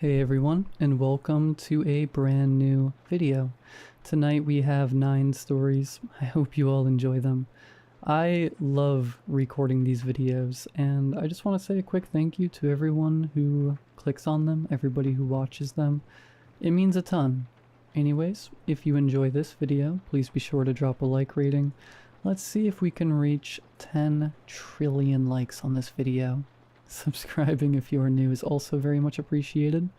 Hey everyone, and welcome to a brand new video. Tonight we have 9 stories. I hope you all enjoy them. I love recording these videos, and I just want to say a quick thank you to everyone who clicks on them, everybody who watches them. It means a ton. Anyways, if you enjoy this video, please be sure to drop a like rating. Let's see if we can reach 10 trillion likes on this video. Subscribing if you are new is also very much appreciated,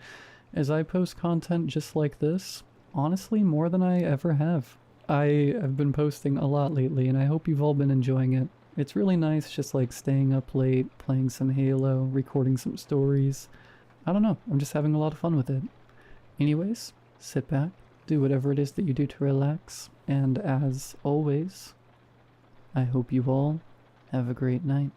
as I post content just like this, honestly more than I ever have. I have been posting a lot lately and I hope you've all been enjoying it. It's really nice just like staying up late, playing some Halo, recording some stories. I don't know, I'm just having a lot of fun with it. Anyways, sit back, do whatever it is that you do to relax, and as always, I hope you all have a great night.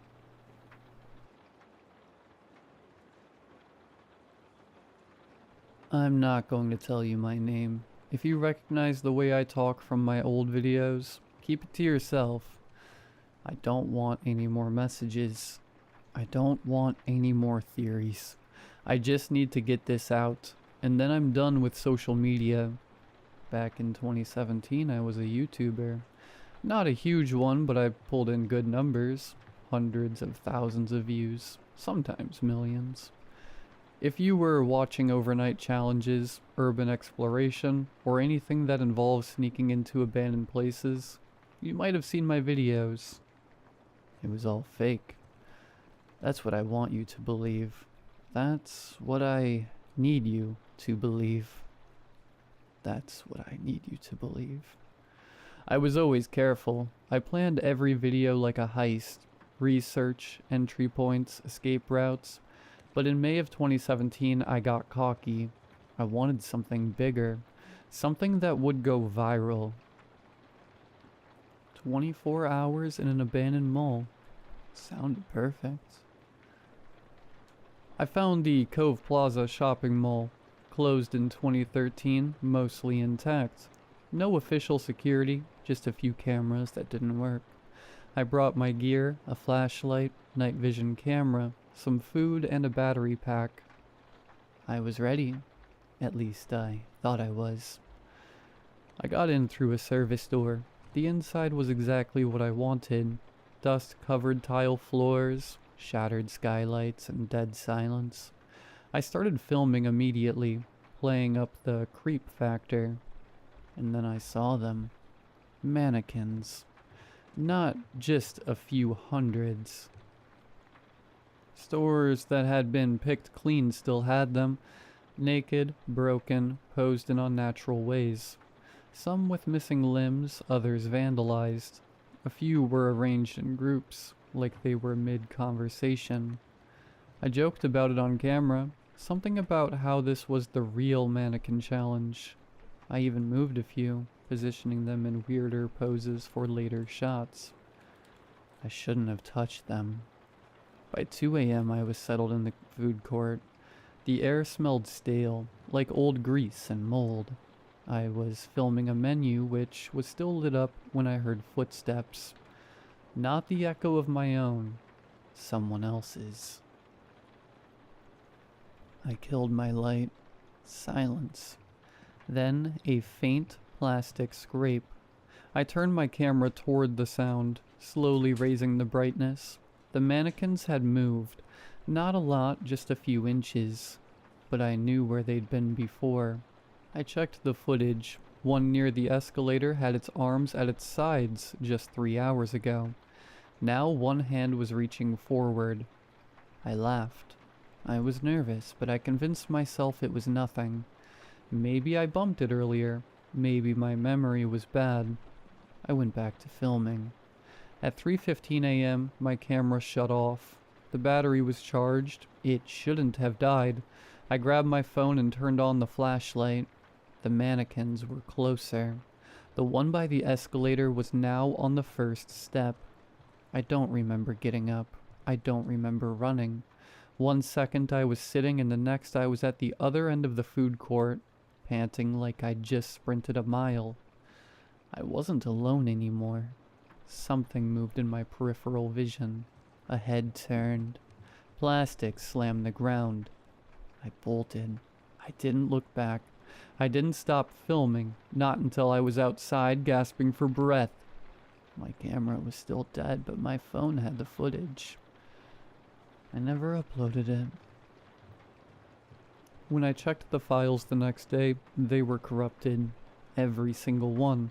I'm not going to tell you my name. If you recognize the way I talk from my old videos, keep it to yourself. I don't want any more messages. I don't want any more theories. I just need to get this out, and then I'm done with social media. Back in 2017, I was a YouTuber. Not a huge one, but I pulled in good numbers. Hundreds of thousands of views, sometimes millions. If you were watching overnight challenges, urban exploration, or anything that involves sneaking into abandoned places, you might have seen my videos. It was all fake. That's what I want you to believe. That's what I need you to believe. That's what I need you to believe. I was always careful. I planned every video like a heist. Research, entry points, escape routes. But in May of 2017, I got cocky. I wanted something bigger. Something that would go viral. 24 hours in an abandoned mall. Sounded perfect. I found the Cove Plaza shopping mall. Closed in 2013, mostly intact. No official security, just a few cameras that didn't work. I brought my gear, a flashlight, night vision camera, some food, and a battery pack. I was ready. At least I thought I was. I got in through a service door. The inside was exactly what I wanted. Dust-covered tile floors, shattered skylights, and dead silence. I started filming immediately, playing up the creep factor. And then I saw them. Mannequins. Not just a few hundreds. Stores that had been picked clean still had them, naked, broken, posed in unnatural ways. Some with missing limbs, others vandalized. A few were arranged in groups, like they were mid-conversation. I joked about it on camera, something about how this was the real mannequin challenge. I even moved a few, positioning them in weirder poses for later shots. I shouldn't have touched them. By 2 a.m. I was settled in the food court. The air smelled stale, like old grease and mold. I was filming a menu which was still lit up when I heard footsteps. Not the echo of my own, someone else's. I killed my light. Silence. Then a faint plastic scrape. I turned my camera toward the sound, slowly raising the brightness. The mannequins had moved. Not a lot, just a few inches. But I knew where they'd been before. I checked the footage. One near the escalator had its arms at its sides just 3 hours ago. Now one hand was reaching forward. I laughed. I was nervous, but I convinced myself it was nothing. Maybe I bumped it earlier. Maybe my memory was bad. I went back to filming. At 3:15 a.m., my camera shut off. The battery was charged. It shouldn't have died. I grabbed my phone and turned on the flashlight. The mannequins were closer. The one by the escalator was now on the first step. I don't remember getting up. I don't remember running. 1 second I was sitting and the next I was at the other end of the food court, panting like I'd just sprinted a mile. I wasn't alone anymore. Something moved in my peripheral vision. A head turned. Plastic slammed the ground. I bolted. I didn't look back. I didn't stop filming, not until I was outside gasping for breath. My camera was still dead, but my phone had the footage. I never uploaded it. When I checked the files the next day, they were corrupted. Every single one.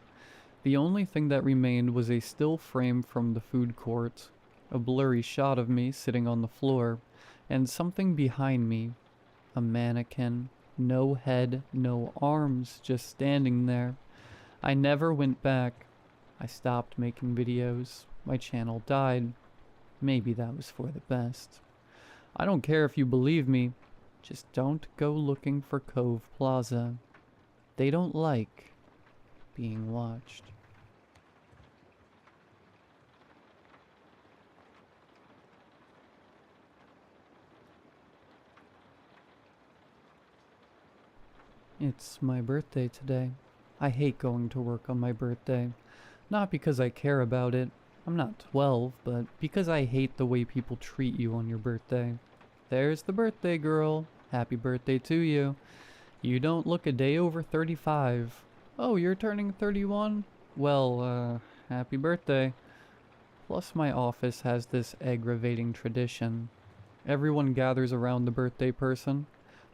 The only thing that remained was a still frame from the food court, a blurry shot of me sitting on the floor, and something behind me. A mannequin. No head, no arms, just standing there. I never went back. I stopped making videos. My channel died. Maybe that was for the best. I don't care if you believe me. Just don't go looking for Cove Plaza. They don't like being watched. It's my birthday today. I hate going to work on my birthday. Not because I care about it. I'm not 12, but because I hate the way people treat you on your birthday. There's the birthday girl. Happy birthday to you. You don't look a day over 35. Oh, you're turning 31? Well, happy birthday. Plus my office has this aggravating tradition. Everyone gathers around the birthday person.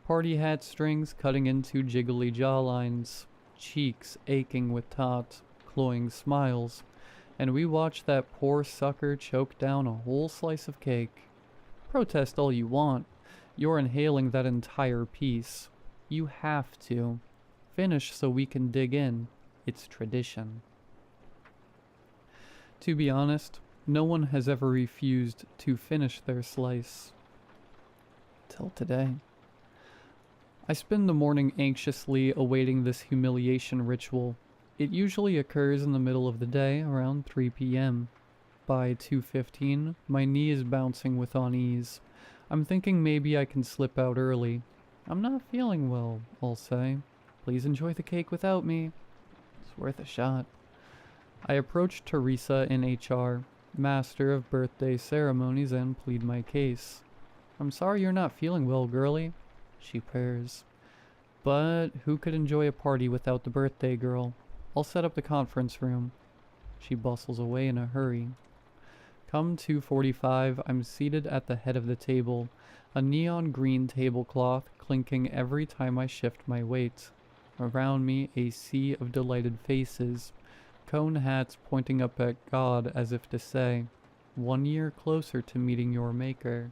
Party hat strings cutting into jiggly jawlines. Cheeks aching with tot, cloying smiles. And we watch that poor sucker choke down a whole slice of cake. Protest all you want. You're inhaling that entire piece. You have to. Finish so we can dig in. It's tradition. To be honest, no one has ever refused to finish their slice. Till today. I spend the morning anxiously awaiting this humiliation ritual. It usually occurs in the middle of the day, around 3 p.m. By 2:15, my knee is bouncing with unease. I'm thinking maybe I can slip out early. I'm not feeling well, I'll say. Please enjoy the cake without me. It's worth a shot. I approach Teresa in HR, master of birthday ceremonies, and plead my case. I'm sorry you're not feeling well, girlie, she purrs. But who could enjoy a party without the birthday girl? I'll set up the conference room. She bustles away in a hurry. Come 2:45, I'm seated at the head of the table, a neon green tablecloth clinking every time I shift my weight. Around me, a sea of delighted faces, cone hats pointing up at God as if to say, 1 year closer to meeting your maker.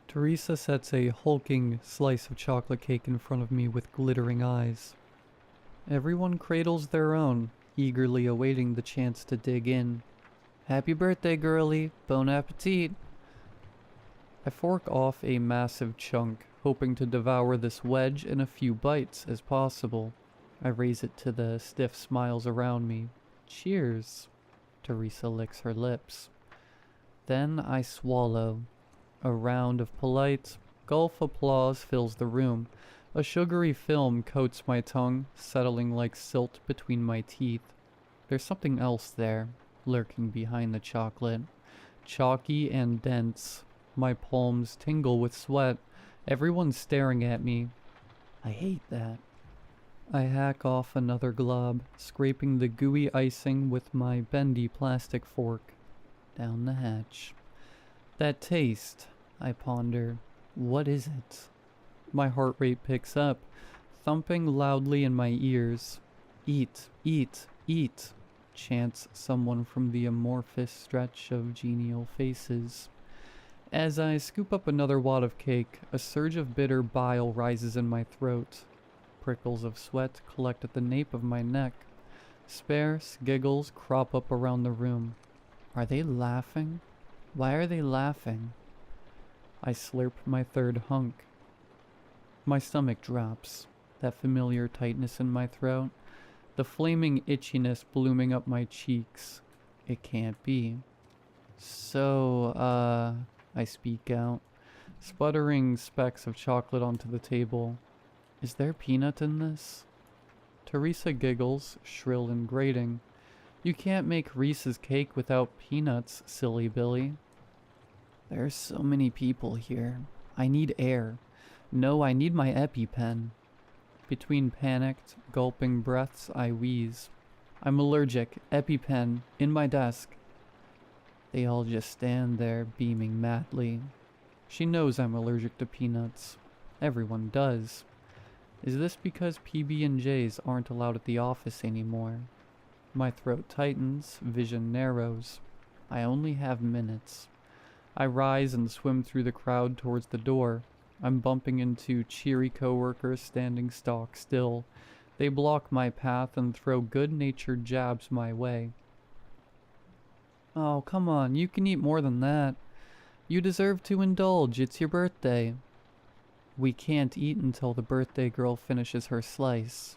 Teresa sets a hulking slice of chocolate cake in front of me with glittering eyes. Everyone cradles their own, eagerly awaiting the chance to dig in. Happy birthday, girlie. Bon appetit. I fork off a massive chunk, hoping to devour this wedge in a few bites as possible. I raise it to the stiff smiles around me. Cheers. Teresa licks her lips. Then I swallow. A round of polite, gulf applause fills the room. A sugary film coats my tongue, settling like silt between my teeth. There's something else there, lurking behind the chocolate. Chalky and dense. My palms tingle with sweat. Everyone's staring at me. I hate that. I hack off another glob, scraping the gooey icing with my bendy plastic fork. Down the hatch. That taste, I ponder. What is it? My heart rate picks up, thumping loudly in my ears. Eat, eat, eat, chants someone from the amorphous stretch of genial faces. As I scoop up another wad of cake, a surge of bitter bile rises in my throat. Prickles of sweat collect at the nape of my neck. Sparse giggles crop up around the room. Are they laughing? Why are they laughing? I slurp my third hunk. My stomach drops, that familiar tightness in my throat, the flaming itchiness blooming up my cheeks. It can't be. So, I speak out, sputtering specks of chocolate onto the table. Is there peanut in this? Teresa giggles, shrill and grating. You can't make Reese's cake without peanuts, silly Billy. There's so many people here. I need air. No, I need my EpiPen. Between panicked, gulping breaths, I wheeze. I'm allergic. EpiPen. In my desk. They all just stand there, beaming madly. She knows I'm allergic to peanuts. Everyone does. Is this because PB&Js aren't allowed at the office anymore? My throat tightens, vision narrows. I only have minutes. I rise and swim through the crowd towards the door. I'm bumping into cheery coworkers standing stock still. They block my path and throw good-natured jabs my way. Oh, come on, you can eat more than that. You deserve to indulge, it's your birthday. We can't eat until the birthday girl finishes her slice.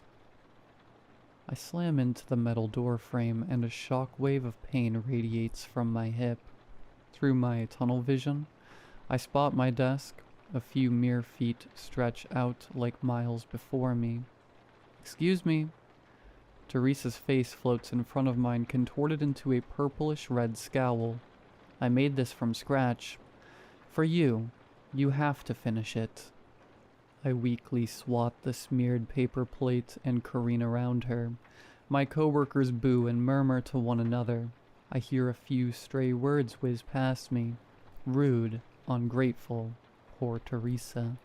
I slam into the metal door frame and a shock wave of pain radiates from my hip. Through my tunnel vision, I spot my desk. A few mere feet stretch out like miles before me. Excuse me. Teresa's face floats in front of mine, contorted into a purplish-red scowl. I made this from scratch. For you. You have to finish it. I weakly swat the smeared paper plate and careen around her. My coworkers boo and murmur to one another. I hear a few stray words whiz past me. Rude, ungrateful, poor Teresa.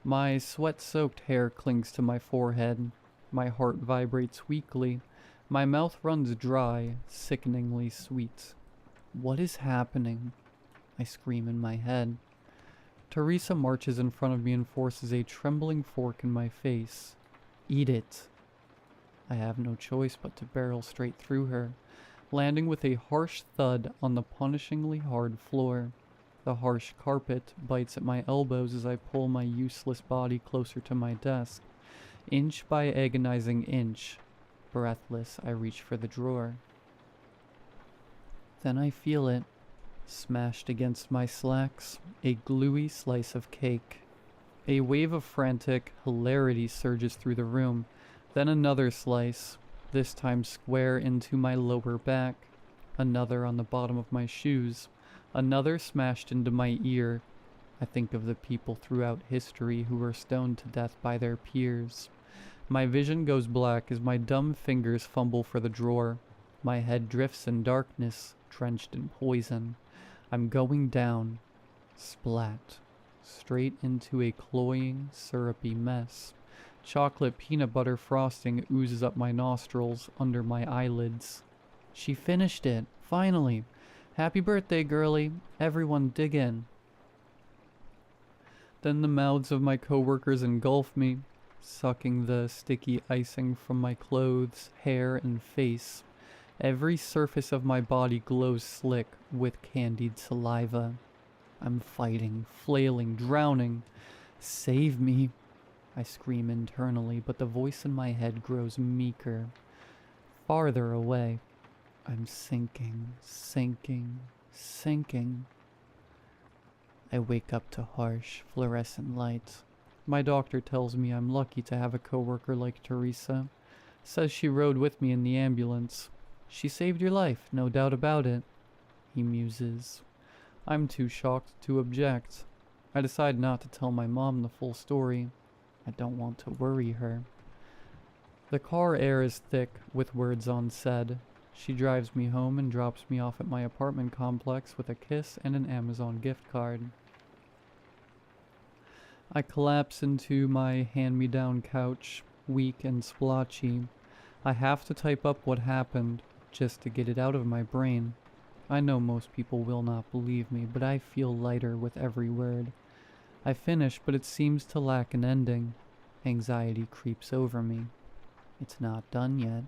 My sweat-soaked hair clings to my forehead. My heart vibrates weakly. My mouth runs dry, sickeningly sweet. What is happening? I scream in my head. Teresa marches in front of me and forces a trembling fork in my face. Eat it. I have no choice but to barrel straight through her, landing with a harsh thud on the punishingly hard floor. The harsh carpet bites at my elbows as I pull my useless body closer to my desk. Inch by agonizing inch, breathless, I reach for the drawer. Then I feel it, smashed against my slacks, a gluey slice of cake. A wave of frantic hilarity surges through the room, then another slice, this time square into my lower back, another on the bottom of my shoes, another smashed into my ear. I think of the people throughout history who were stoned to death by their peers. My vision goes black as my dumb fingers fumble for the drawer. My head drifts in darkness, drenched in poison. I'm going down, splat, straight into a cloying, syrupy mess. Chocolate peanut butter frosting oozes up my nostrils, under my eyelids. She finished it, finally. Happy birthday, girlie. Everyone dig in. Then the mouths of my coworkers engulf me, sucking the sticky icing from my clothes, hair, and face. Every surface of my body glows slick with candied saliva. I'm fighting, flailing, drowning. Save me, I scream internally, but the voice in my head grows meeker. Farther away. I'm sinking, sinking, sinking. I wake up to harsh, fluorescent light. My doctor tells me I'm lucky to have a coworker like Teresa. Says she rode with me in the ambulance. She saved your life, no doubt about it. He muses. I'm too shocked to object. I decide not to tell my mom the full story. I don't want to worry her. The car air is thick with words unsaid. She drives me home and drops me off at my apartment complex with a kiss and an Amazon gift card. I collapse into my hand-me-down couch, weak and splotchy. I have to type up what happened, just to get it out of my brain. I know most people will not believe me, but I feel lighter with every word. I finish, but it seems to lack an ending. Anxiety creeps over me. It's not done yet.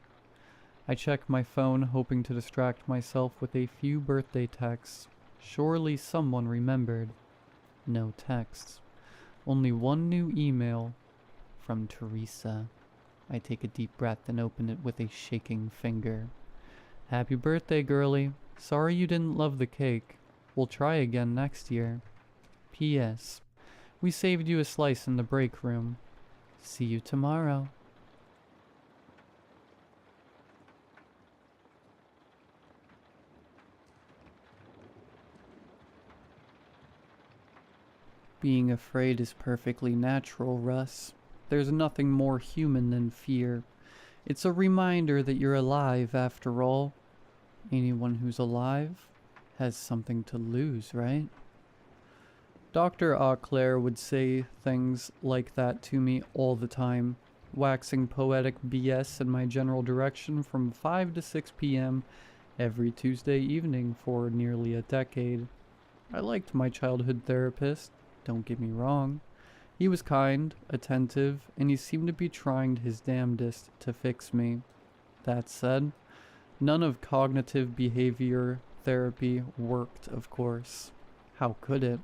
I check my phone, hoping to distract myself with a few birthday texts. Surely someone remembered. No texts. Only one new email from Teresa. I take a deep breath and open it with a shaking finger. Happy birthday, girlie. Sorry you didn't love the cake. We'll try again next year. P.S. We saved you a slice in the break room. See you tomorrow. Being afraid is perfectly natural, Russ. There's nothing more human than fear. It's a reminder that you're alive after all. Anyone who's alive has something to lose, right? Dr. Auclair would say things like that to me all the time, waxing poetic BS in my general direction from 5 to 6 p.m. every Tuesday evening for nearly a decade. I liked my childhood therapist, don't get me wrong. He was kind, attentive, and he seemed to be trying his damnedest to fix me. That said, none of cognitive behavior therapy worked, of course. How could it?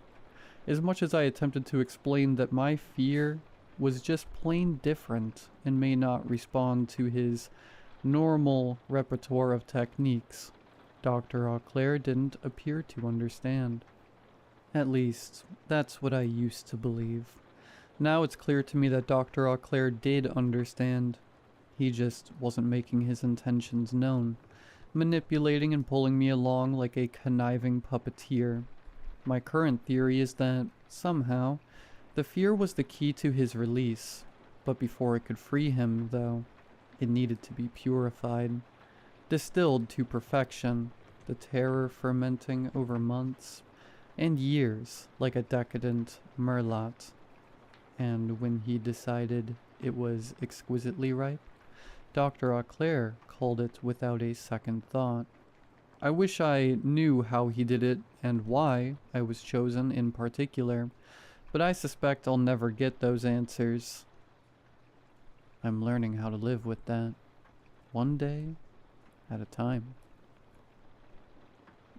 As much as I attempted to explain that my fear was just plain different and may not respond to his normal repertoire of techniques, Dr. Auclair didn't appear to understand. At least, that's what I used to believe. Now it's clear to me that Dr. Auclair did understand. He just wasn't making his intentions known, manipulating and pulling me along like a conniving puppeteer. My current theory is that, somehow, the fear was the key to his release, but before it could free him, though, it needed to be purified, distilled to perfection, the terror fermenting over months and years like a decadent merlot. And when he decided it was exquisitely ripe, Dr. Auclair called it without a second thought. I wish I knew how he did it and why I was chosen in particular, but I suspect I'll never get those answers. I'm learning how to live with that, one day at a time.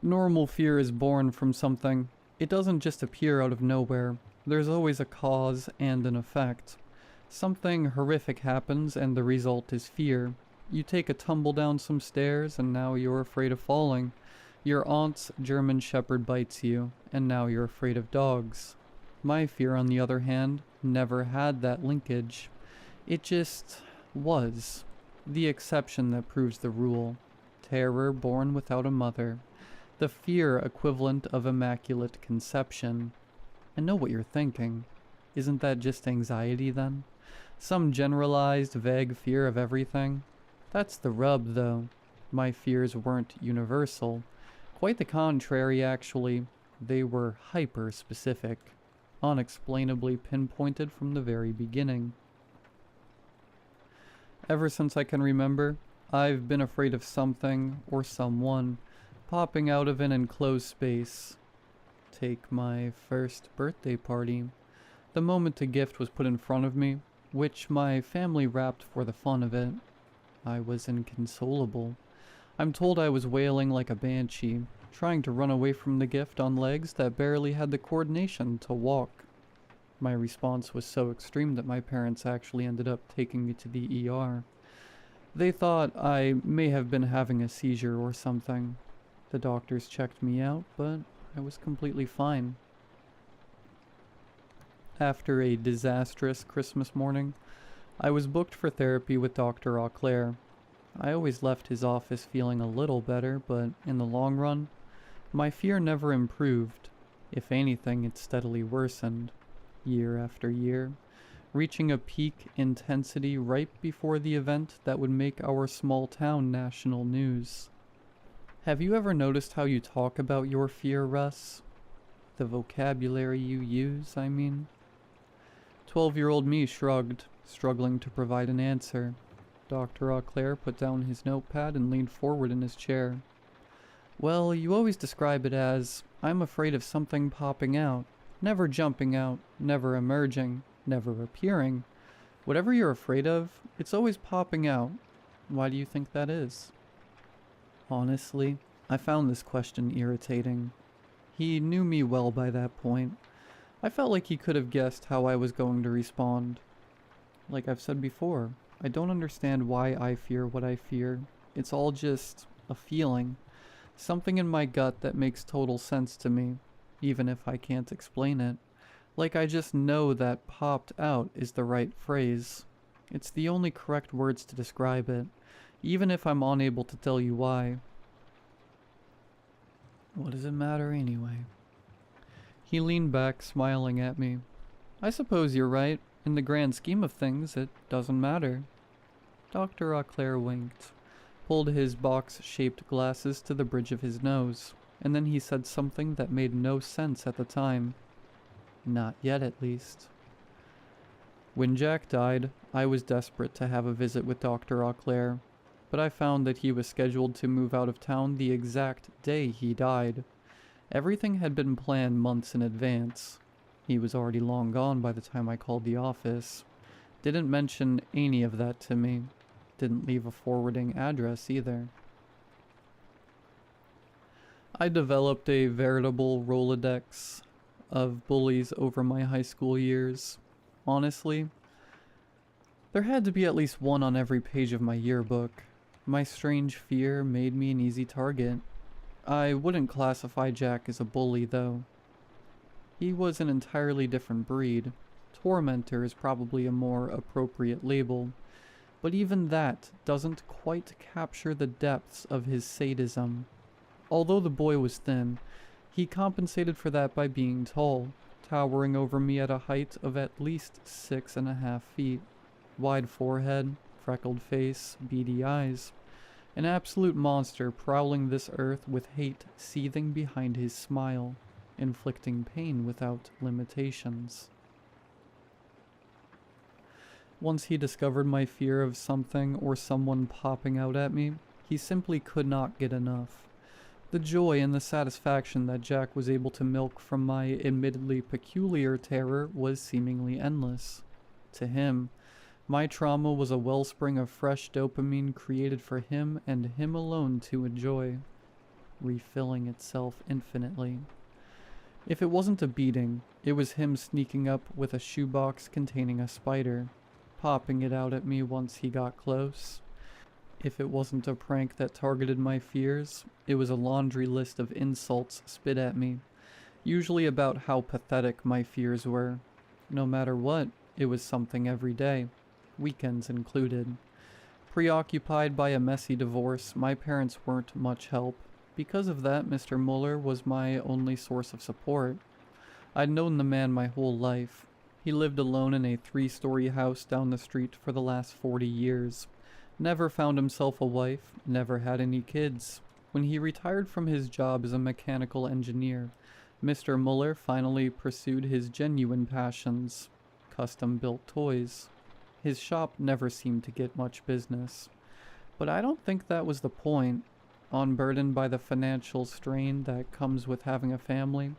Normal fear is born from something. It doesn't just appear out of nowhere. There's always a cause and an effect. Something horrific happens and the result is fear. You take a tumble down some stairs and now you're afraid of falling. Your aunt's German Shepherd bites you and now you're afraid of dogs. My fear, on the other hand, never had that linkage. It just was. The exception that proves the rule. Terror born without a mother. The fear equivalent of immaculate conception. I know what you're thinking. Isn't that just anxiety then? Some generalized, vague fear of everything? That's the rub, though. My fears weren't universal. Quite the contrary, actually. They were hyper-specific. Unexplainably pinpointed from the very beginning. Ever since I can remember, I've been afraid of something or someone popping out of an enclosed space. Take my first birthday party. The moment a gift was put in front of me, which my family wrapped for the fun of it, I was inconsolable. I'm told I was wailing like a banshee, trying to run away from the gift on legs that barely had the coordination to walk. My response was so extreme that my parents actually ended up taking me to the ER. They thought I may have been having a seizure or something. The doctors checked me out, but I was completely fine. After a disastrous Christmas morning, I was booked for therapy with Dr. Auclair. I always left his office feeling a little better, but in the long run, my fear never improved. If anything, it steadily worsened, year after year, reaching a peak intensity right before the event that would make our small town national news. Have you ever noticed how you talk about your fear, Russ? The vocabulary you use, I mean. 12-year-old me shrugged, struggling to provide an answer. Dr. Auclair put down his notepad and leaned forward in his chair. Well, you always describe it as, I'm afraid of something popping out, never jumping out, never emerging, never appearing. Whatever you're afraid of, it's always popping out. Why do you think that is? Honestly, I found this question irritating. He knew me well by that point. I felt like he could have guessed how I was going to respond. Like I've said before, I don't understand why I fear what I fear. It's all just a feeling. Something in my gut that makes total sense to me, even if I can't explain it. Like I just know that popped out is the right phrase. It's the only correct words to describe it, even if I'm unable to tell you why. What does it matter anyway? He leaned back, smiling at me. I suppose you're right. In the grand scheme of things, it doesn't matter. Dr. Auclair winked, pulled his box-shaped glasses to the bridge of his nose, and then he said something that made no sense at the time. Not yet, at least. When Jack died, I was desperate to have a visit with Dr. Auclair, but I found that he was scheduled to move out of town the exact day he died. Everything had been planned months in advance. He was already long gone by the time I called the office. Didn't mention any of that to me. Didn't leave a forwarding address either. I developed a veritable Rolodex of bullies over my high school years. Honestly, there had to be at least one on every page of my yearbook. My strange fear made me an easy target. I wouldn't classify Jack as a bully, though. He was an entirely different breed. Tormentor is probably a more appropriate label, but even that doesn't quite capture the depths of his sadism. Although the boy was thin, he compensated for that by being tall, towering over me at a height of at least 6.5 feet. Wide forehead, freckled face, beady eyes. An absolute monster prowling this earth with hate seething behind his smile, inflicting pain without limitations. Once he discovered my fear of something or someone popping out at me, he simply could not get enough. The joy and the satisfaction that Jack was able to milk from my admittedly peculiar terror was seemingly endless. To him, my trauma was a wellspring of fresh dopamine created for him and him alone to enjoy, refilling itself infinitely. If it wasn't a beating, it was him sneaking up with a shoebox containing a spider, popping it out at me once he got close. If it wasn't a prank that targeted my fears, it was a laundry list of insults spit at me, usually about how pathetic my fears were. No matter what, it was something every day, weekends included. Preoccupied by a messy divorce, my parents weren't much help. Because of that, Mr. Muller was my only source of support. I'd known the man my whole life. He lived alone in a 3-story house down the street for the last 40 years. Never found himself a wife, never had any kids. When he retired from his job as a mechanical engineer, Mr. Muller finally pursued his genuine passions, custom-built toys. His shop never seemed to get much business. But I don't think that was the point. Unburdened by the financial strain that comes with having a family,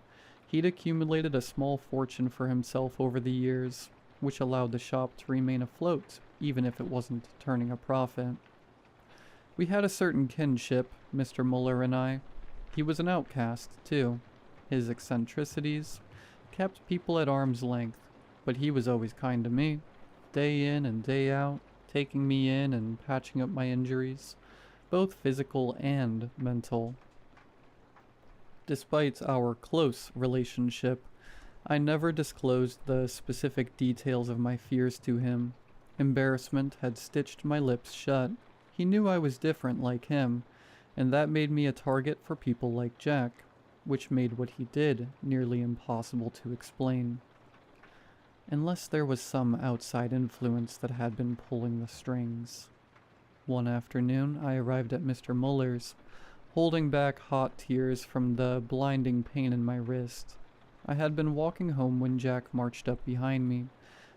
he'd accumulated a small fortune for himself over the years, which allowed the shop to remain afloat, even if it wasn't turning a profit. We had a certain kinship, Mr. Muller and I. He was an outcast, too. His eccentricities kept people at arm's length, but he was always kind to me, day in and day out, taking me in and patching up my injuries, both physical and mental. Despite our close relationship, I never disclosed the specific details of my fears to him. Embarrassment had stitched my lips shut. He knew I was different like him, and that made me a target for people like Jack, which made what he did nearly impossible to explain. Unless there was some outside influence that had been pulling the strings. One afternoon, I arrived at Mr. Muller's, holding back hot tears from the blinding pain in my wrist. I had been walking home when Jack marched up behind me,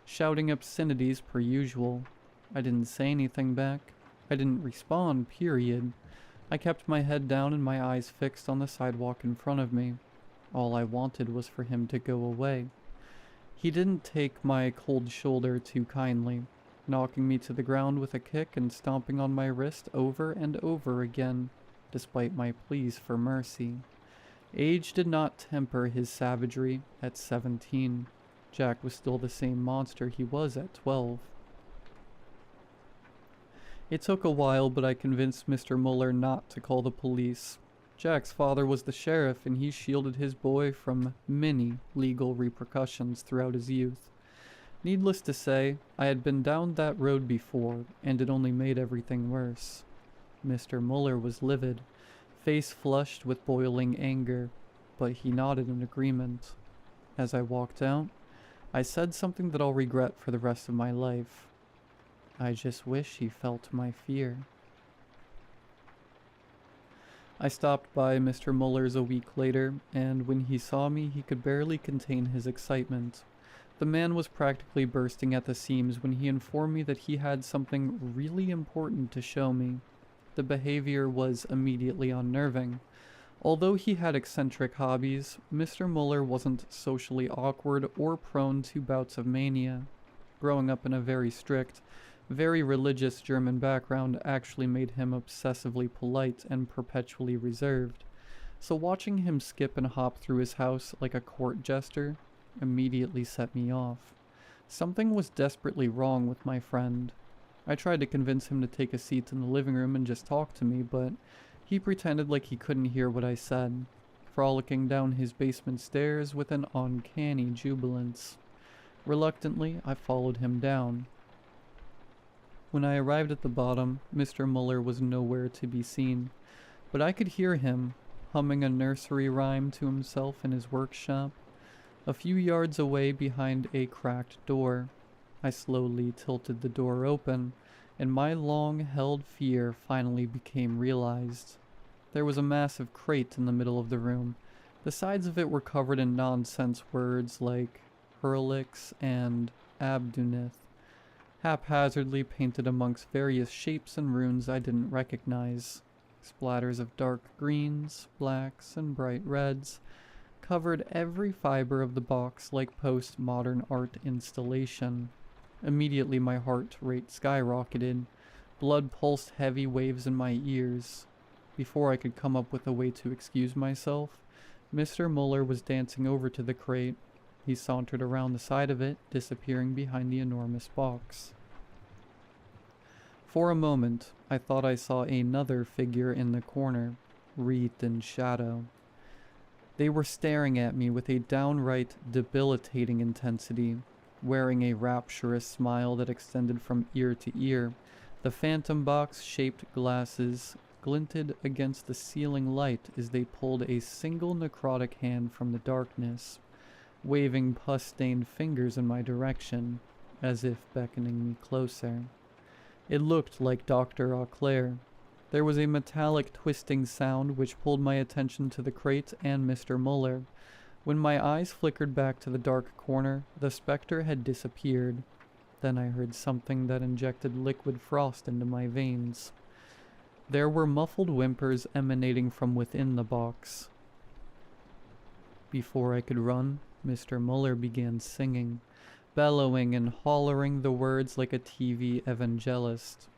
shouting obscenities per usual. I didn't say anything back. I didn't respond, period. I kept my head down and my eyes fixed on the sidewalk in front of me. All I wanted was for him to go away. He didn't take my cold shoulder too kindly, knocking me to the ground with a kick and stomping on my wrist over and over again, despite my pleas for mercy. Age did not temper his savagery at 17. Jack was still the same monster he was at 12. It took a while, but I convinced Mr. Muller not to call the police. Jack's father was the sheriff, and he shielded his boy from many legal repercussions throughout his youth. Needless to say, I had been down that road before, and it only made everything worse. Mr. Muller was livid, face flushed with boiling anger, but he nodded in agreement. As I walked out, I said something that I'll regret for the rest of my life. I just wish he felt my fear. I stopped by Mr. Muller's a week later, and when he saw me, he could barely contain his excitement. The man was practically bursting at the seams when he informed me that he had something really important to show me. The behavior was immediately unnerving. Although he had eccentric hobbies, Mr. Muller wasn't socially awkward or prone to bouts of mania. Growing up in a very strict, very religious German background actually made him obsessively polite and perpetually reserved. So watching him skip and hop through his house like a court jester immediately set me off. Something was desperately wrong with my friend. I tried to convince him to take a seat in the living room and just talk to me, but he pretended like he couldn't hear what I said, frolicking down his basement stairs with an uncanny jubilance. Reluctantly, I followed him down. When I arrived at the bottom, Mr. Muller was nowhere to be seen, but I could hear him, humming a nursery rhyme to himself in his workshop, a few yards away behind a cracked door. I slowly tilted the door open, and my long-held fear finally became realized. There was a massive crate in the middle of the room. The sides of it were covered in nonsense words like Hurlix and Abdunith, haphazardly painted amongst various shapes and runes I didn't recognize. Splatters of dark greens, blacks, and bright reds covered every fiber of the box like post-modern art installation. Immediately my heart rate skyrocketed. Blood pulsed heavy waves in my ears. Before I could come up with a way to excuse myself, Mr. Muller was dancing over to the crate. He sauntered around the side of it, disappearing behind the enormous box. For a moment, I thought I saw another figure in the corner, wreathed in shadow. They were staring at me with a downright debilitating intensity, wearing a rapturous smile that extended from ear to ear. The phantom box-shaped glasses glinted against the ceiling light as they pulled a single necrotic hand from the darkness, waving pus-stained fingers in my direction, as if beckoning me closer. It looked like Dr. Auclair. There was a metallic twisting sound which pulled my attention to the crate and Mr. Muller. When my eyes flickered back to the dark corner, the specter had disappeared. Then I heard something that injected liquid frost into my veins. There were muffled whimpers emanating from within the box. Before I could run, Mr. Muller began singing, bellowing and hollering the words like a TV evangelist.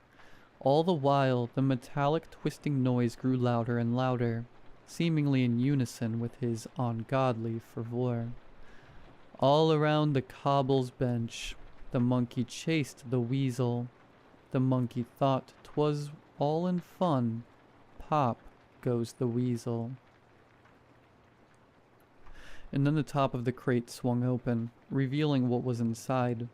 All the while, the metallic twisting noise grew louder and louder, seemingly in unison with his ungodly fervor. All around the cobble's bench, the monkey chased the weasel. The monkey thought 'twas all in fun. Pop goes the weasel. And then the top of the crate swung open, revealing what was inside.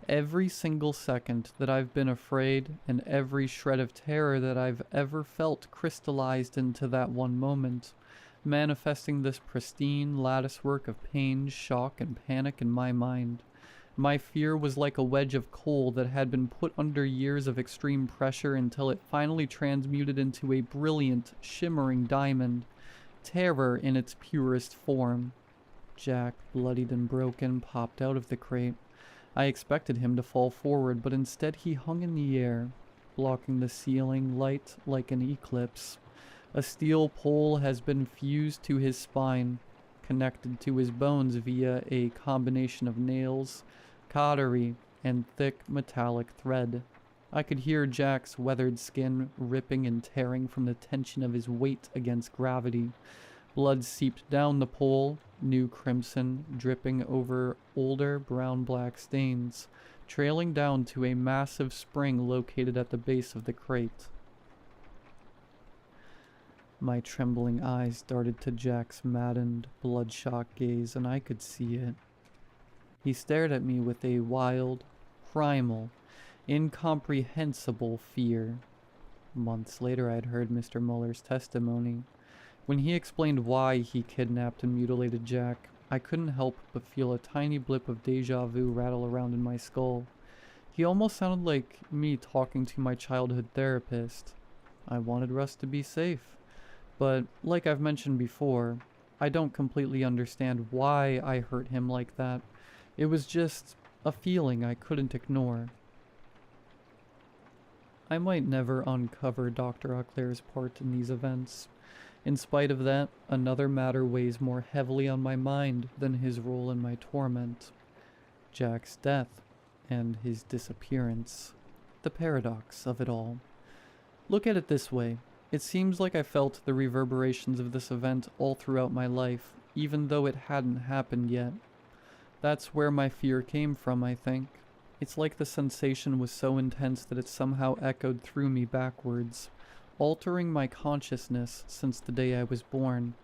Every single second that I've been afraid, and every shred of terror that I've ever felt crystallized into that one moment, manifesting this pristine latticework of pain, shock, and panic in my mind. My fear was like a wedge of coal that had been put under years of extreme pressure until it finally transmuted into a brilliant, shimmering diamond. Terror in its purest form. Jack, bloodied and broken, popped out of the crate. I expected him to fall forward, but instead he hung in the air, blocking the ceiling light like an eclipse. A steel pole has been fused to his spine, connected to his bones via a combination of nails, cautery, and thick metallic thread. I could hear Jack's weathered skin ripping and tearing from the tension of his weight against gravity. Blood seeped down the pole, new crimson dripping over older brown-black stains, trailing down to a massive spring located at the base of the crate. My trembling eyes darted to Jack's maddened, bloodshot gaze, and I could see it. He stared at me with a wild, primal, incomprehensible fear. Months later I had heard Mr. Muller's testimony. When he explained why he kidnapped and mutilated Jack, I couldn't help but feel a tiny blip of deja vu rattle around in my skull. He almost sounded like me talking to my childhood therapist. I wanted Russ to be safe, but like I've mentioned before, I don't completely understand why I hurt him like that. It was just a feeling I couldn't ignore. I might never uncover Dr. Auclair's part in these events. In spite of that, another matter weighs more heavily on my mind than his role in my torment. Jack's death and his disappearance. The paradox of it all. Look at it this way. It seems like I felt the reverberations of this event all throughout my life, even though it hadn't happened yet. That's where my fear came from, I think. It's like the sensation was so intense that it somehow echoed through me backwards, altering my consciousness since the day I was born.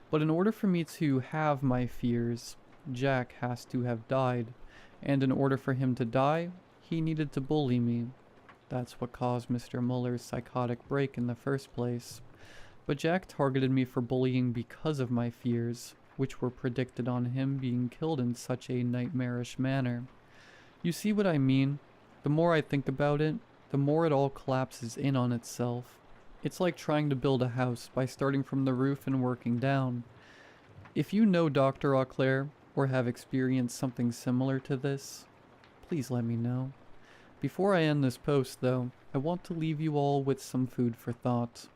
But in order for me to have my fears, Jack has to have died, and in order for him to die, he needed to bully me. That's what caused Mr. Muller's psychotic break in the first place. But Jack targeted me for bullying because of my fears, which were predicted on him being killed in such a nightmarish manner. You see what I mean? The more I think about it, the more it all collapses in on itself. It's like trying to build a house by starting from the roof and working down. If you know Dr. Auclair, or have experienced something similar to this, please let me know. Before I end this post, though, I want to leave you all with some food for thought.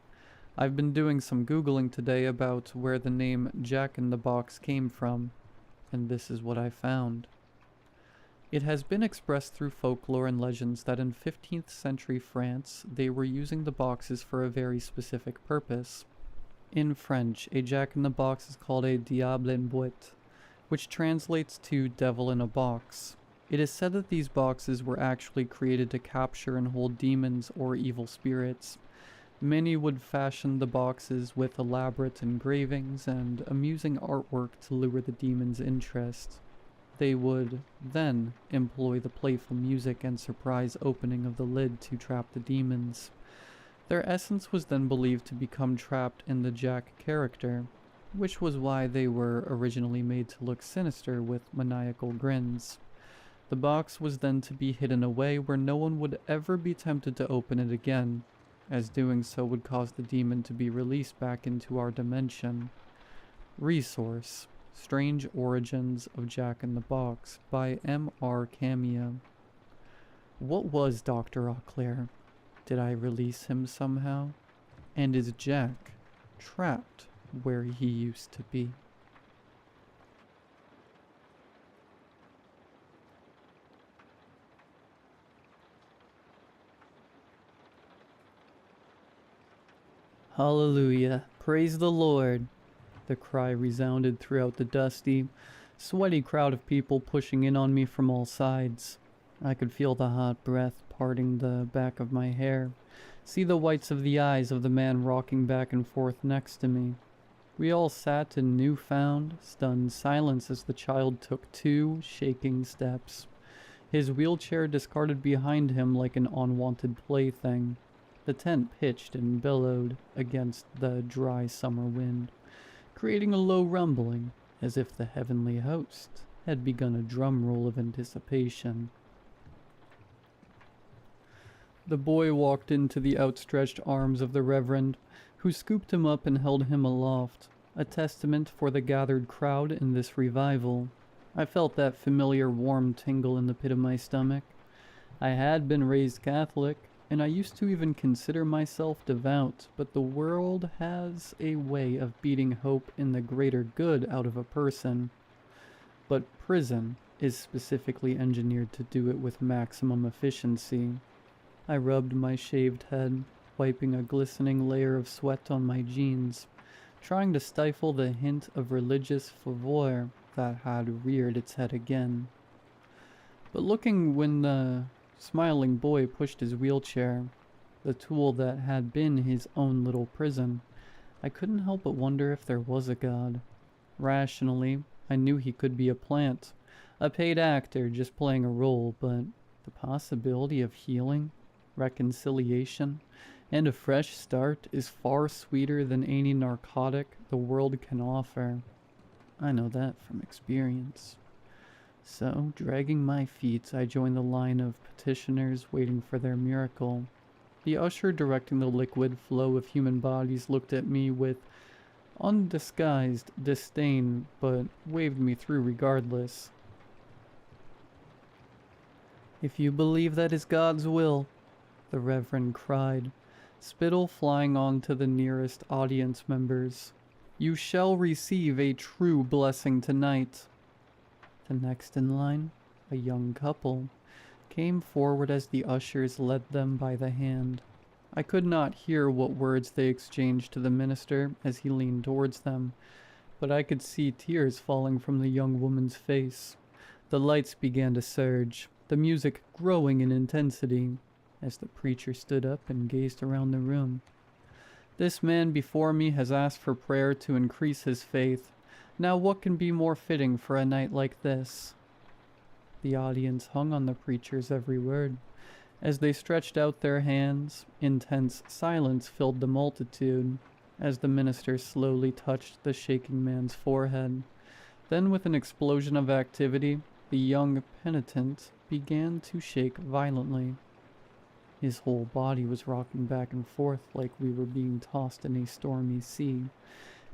I've been doing some Googling today about where the name Jack in the Box came from, and this is what I found. It has been expressed through folklore and legends that in 15th century France, they were using the boxes for a very specific purpose. In French, a jack-in-the-box is called a diable en boîte, which translates to devil in a box. It is said that these boxes were actually created to capture and hold demons or evil spirits. Many would fashion the boxes with elaborate engravings and amusing artwork to lure the demons' interest. They would then employ the playful music and surprise opening of the lid to trap the demons. Their essence was then believed to become trapped in the Jack character, which was why they were originally made to look sinister with maniacal grins. The box was then to be hidden away where no one would ever be tempted to open it again, as doing so would cause the demon to be released back into our dimension. Resource: Strange Origins of Jack in the Box by M.R. Camia. What was Dr. Auclair? Did I release him somehow? And is Jack trapped where he used to be? Hallelujah, praise the Lord. The cry resounded throughout the dusty, sweaty crowd of people pushing in on me from all sides. I could feel the hot breath parting the back of my hair, see the whites of the eyes of the man rocking back and forth next to me. We all sat in newfound, stunned silence as the child took 2 shaking steps, his wheelchair discarded behind him like an unwanted plaything. The tent pitched and billowed against the dry summer wind, creating a low rumbling, as if the heavenly host had begun a drum roll of anticipation. The boy walked into the outstretched arms of the Reverend, who scooped him up and held him aloft, a testament for the gathered crowd in this revival. I felt that familiar warm tingle in the pit of my stomach. I had been raised Catholic, and I used to even consider myself devout, but the world has a way of beating hope in the greater good out of a person. But prison is specifically engineered to do it with maximum efficiency. I rubbed my shaved head, wiping a glistening layer of sweat on my jeans, trying to stifle the hint of religious fervor that had reared its head again. But looking when the smiling boy pushed his wheelchair, the tool that had been his own little prison, I couldn't help but wonder if there was a God. Rationally, I knew he could be a plant, a paid actor just playing a role, but the possibility of healing, reconciliation, and a fresh start is far sweeter than any narcotic the world can offer. I know that from experience. So, dragging my feet, I joined the line of petitioners waiting for their miracle. The usher directing the liquid flow of human bodies looked at me with undisguised disdain, but waved me through regardless. "If you believe that is God's will," the Reverend cried, spittle flying onto the nearest audience members, "you shall receive a true blessing tonight." The next in line, a young couple, came forward as the ushers led them by the hand. I could not hear what words they exchanged to the minister as he leaned towards them, but I could see tears falling from the young woman's face. The lights began to surge, the music growing in intensity, as the preacher stood up and gazed around the room. "This man before me has asked for prayer to increase his faith. Now what can be more fitting for a night like this?" The audience hung on the preacher's every word. As they stretched out their hands, intense silence filled the multitude, as the minister slowly touched the shaking man's forehead. Then, with an explosion of activity, the young penitent began to shake violently. His whole body was rocking back and forth like we were being tossed in a stormy sea,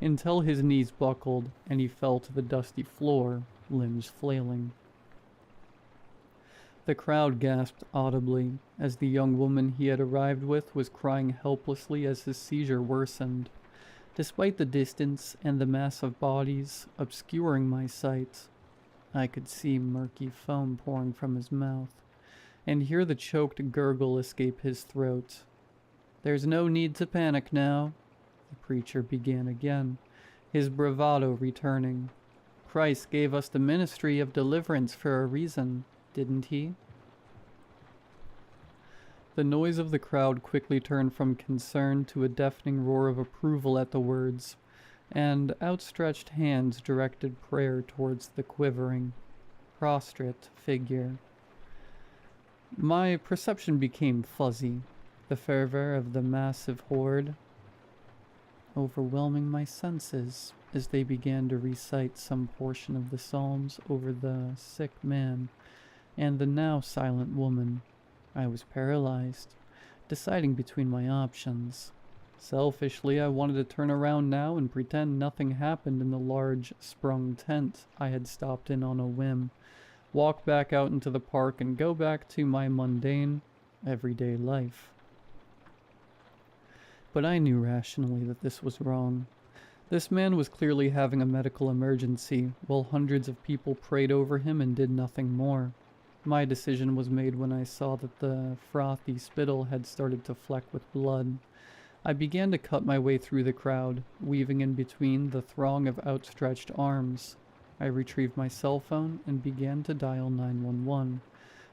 until his knees buckled and he fell to the dusty floor, limbs flailing. The crowd gasped audibly as the young woman he had arrived with was crying helplessly as his seizure worsened. Despite the distance and the mass of bodies obscuring my sight, I could see murky foam pouring from his mouth, and hear the choked gurgle escape his throat. "There's no need to panic now," the preacher began again, his bravado returning. "Christ gave us the ministry of deliverance for a reason, didn't he?" The noise of the crowd quickly turned from concern to a deafening roar of approval at the words, and outstretched hands directed prayer towards the quivering, prostrate figure. My perception became fuzzy, the fervor of the massive horde overwhelming my senses as they began to recite some portion of the Psalms over the sick man and the now silent woman. I was paralyzed, deciding between my options. Selfishly, I wanted to turn around now and pretend nothing happened in the large sprung tent I had stopped in on a whim, walk back out into the park and go back to my mundane, everyday life. But I knew rationally that this was wrong. This man was clearly having a medical emergency, while hundreds of people prayed over him and did nothing more. My decision was made when I saw that the frothy spittle had started to fleck with blood. I began to cut my way through the crowd, weaving in between the throng of outstretched arms. I retrieved my cell phone and began to dial 911,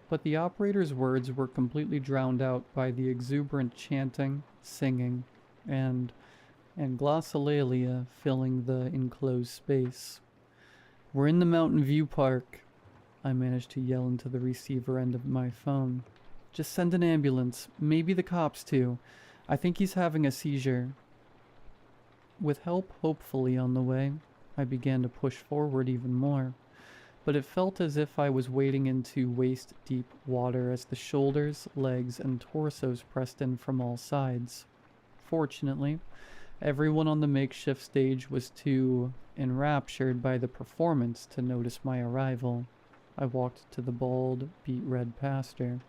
but the operator's words were completely drowned out by the exuberant chanting, singing, and glossolalia filling the enclosed space. "We're in the Mountain View Park," I managed to yell into the receiver end of my phone. "Just send an ambulance, maybe the cops too. I think he's having a seizure." With help hopefully on the way, I began to push forward even more, but it felt as if I was wading into waist-deep water as the shoulders, legs, and torsos pressed in from all sides. Fortunately, everyone on the makeshift stage was too enraptured by the performance to notice my arrival. I walked to the bald, beet-red pastor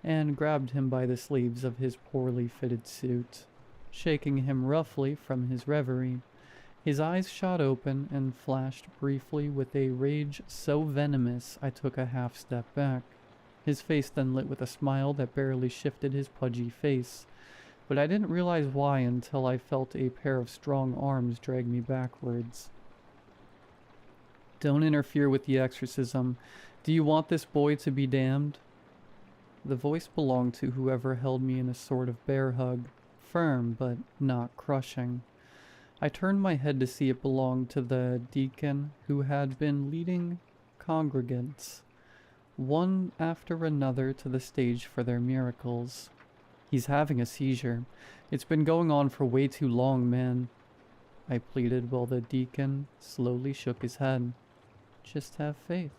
and grabbed him by the sleeves of his poorly fitted suit, shaking him roughly from his reverie. His eyes shot open and flashed briefly with a rage so venomous I took a half step back. His face then lit with a smile that barely shifted his pudgy face, but I didn't realize why until I felt a pair of strong arms drag me backwards. "Don't interfere with the exorcism. Do you want this boy to be damned?" The voice belonged to whoever held me in a sort of bear hug, firm but not crushing. I turned my head to see it belonged to the deacon who had been leading congregants, one after another, to the stage for their miracles. "He's having a seizure. It's been going on for way too long, man." I pleaded while the deacon slowly shook his head. Just have faith.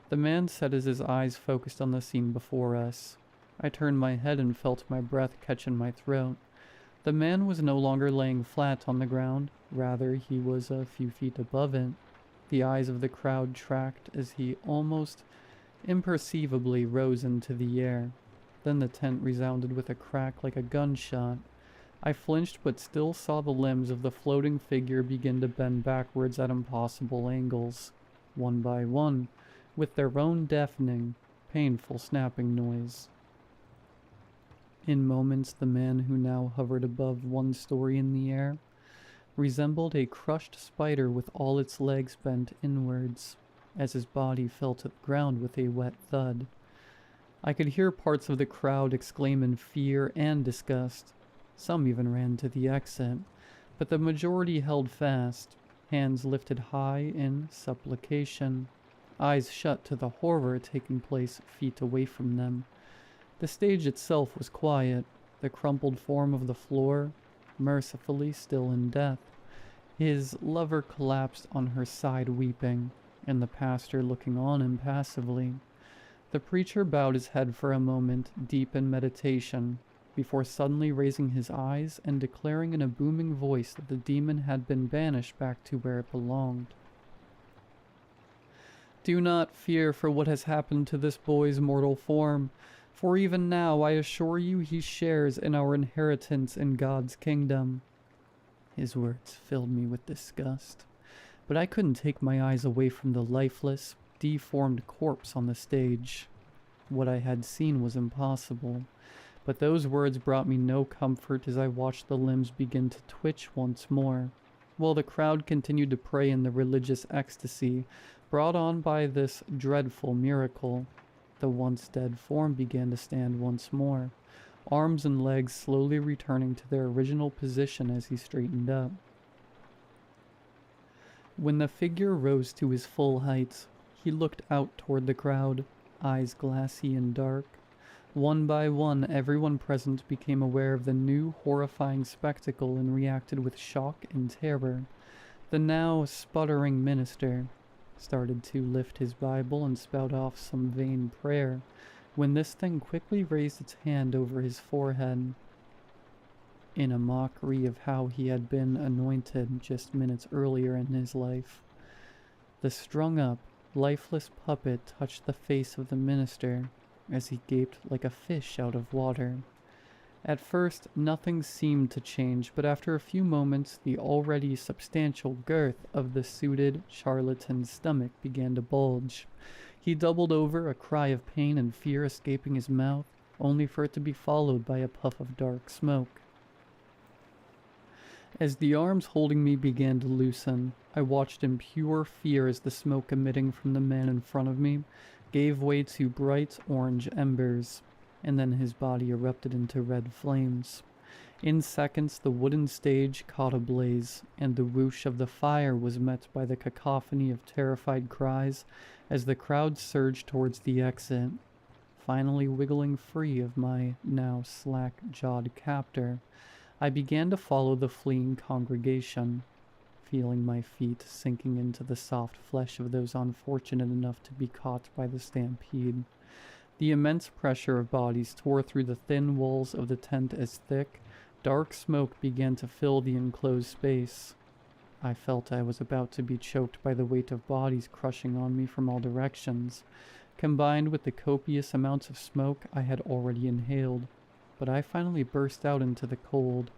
The man said as his eyes focused on the scene before us. I turned my head and felt my breath catch in my throat. The man was no longer laying flat on the ground, rather he was a few feet above it. The eyes of the crowd tracked as he almost imperceivably rose into the air. Then the tent resounded with a crack like a gunshot. I flinched but still saw the limbs of the floating figure begin to bend backwards at impossible angles, one by one, with their own deafening, painful snapping noise. In moments, the man who now hovered above one story in the air resembled a crushed spider with all its legs bent inwards, as his body fell to the ground with a wet thud. I could hear parts of the crowd exclaim in fear and disgust. Some even ran to the exit, but the majority held fast, hands lifted high in supplication, eyes shut to the horror taking place feet away from them. The stage itself was quiet, the crumpled form of the floor mercifully still in death. His lover collapsed on her side weeping, and the pastor looking on impassively. The preacher bowed his head for a moment, deep in meditation, before suddenly raising his eyes and declaring in a booming voice that the demon had been banished back to where it belonged. Do not fear for what has happened to this boy's mortal form, for even now I assure you he shares in our inheritance in God's kingdom. His words filled me with disgust, but I couldn't take my eyes away from the lifeless, deformed corpse on the stage. What I had seen was impossible, but those words brought me no comfort as I watched the limbs begin to twitch once more, while the crowd continued to pray in the religious ecstasy brought on by this dreadful miracle. The once dead form began to stand once more, arms and legs slowly returning to their original position as he straightened up. When the figure rose to his full height, he looked out toward the crowd, eyes glassy and dark. One by one, everyone present became aware of the new, horrifying spectacle and reacted with shock and terror. The now sputtering minister started to lift his Bible and spout off some vain prayer, when this thing quickly raised its hand over his forehead, in a mockery of how he had been anointed just minutes earlier in his life. The strung-up, lifeless puppet touched the face of the minister as he gaped like a fish out of water. At first, nothing seemed to change, but after a few moments, the already substantial girth of the suited charlatan's stomach began to bulge. He doubled over, a cry of pain and fear escaping his mouth, only for it to be followed by a puff of dark smoke. As the arms holding me began to loosen, I watched in pure fear as the smoke emitting from the man in front of me gave way to bright orange embers, and then his body erupted into red flames. In seconds, the wooden stage caught ablaze, and the whoosh of the fire was met by the cacophony of terrified cries as the crowd surged towards the exit. Finally wiggling free of my now slack-jawed captor, I began to follow the fleeing congregation, feeling my feet sinking into the soft flesh of those unfortunate enough to be caught by the stampede. The immense pressure of bodies tore through the thin walls of the tent as thick, dark smoke began to fill the enclosed space. I felt I was about to be choked by the weight of bodies crushing on me from all directions, combined with the copious amounts of smoke I had already inhaled. But I finally burst out into the cold,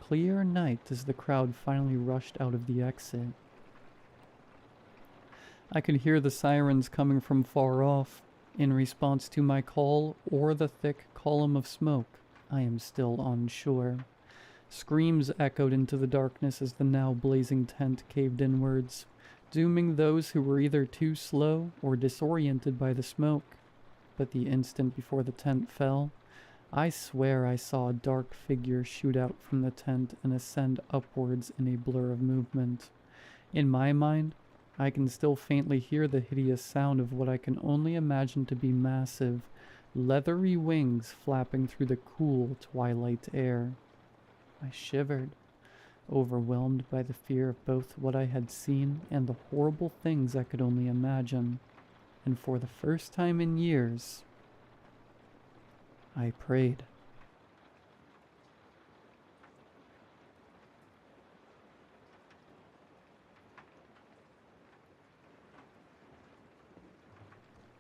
clear night as the crowd finally rushed out of the exit. I could hear the sirens coming from far off, in response to my call or the thick column of smoke. I am still unsure. Screams echoed into the darkness as the now blazing tent caved inwards, dooming those who were either too slow or disoriented by the smoke. But the instant before the tent fell, I swear I saw a dark figure shoot out from the tent and ascend upwards in a blur of movement. In my mind, I can still faintly hear the hideous sound of what I can only imagine to be massive, leathery wings flapping through the cool twilight air. I shivered. overwhelmed by the fear of both what I had seen and the horrible things I could only imagine. And for the first time in years, I prayed.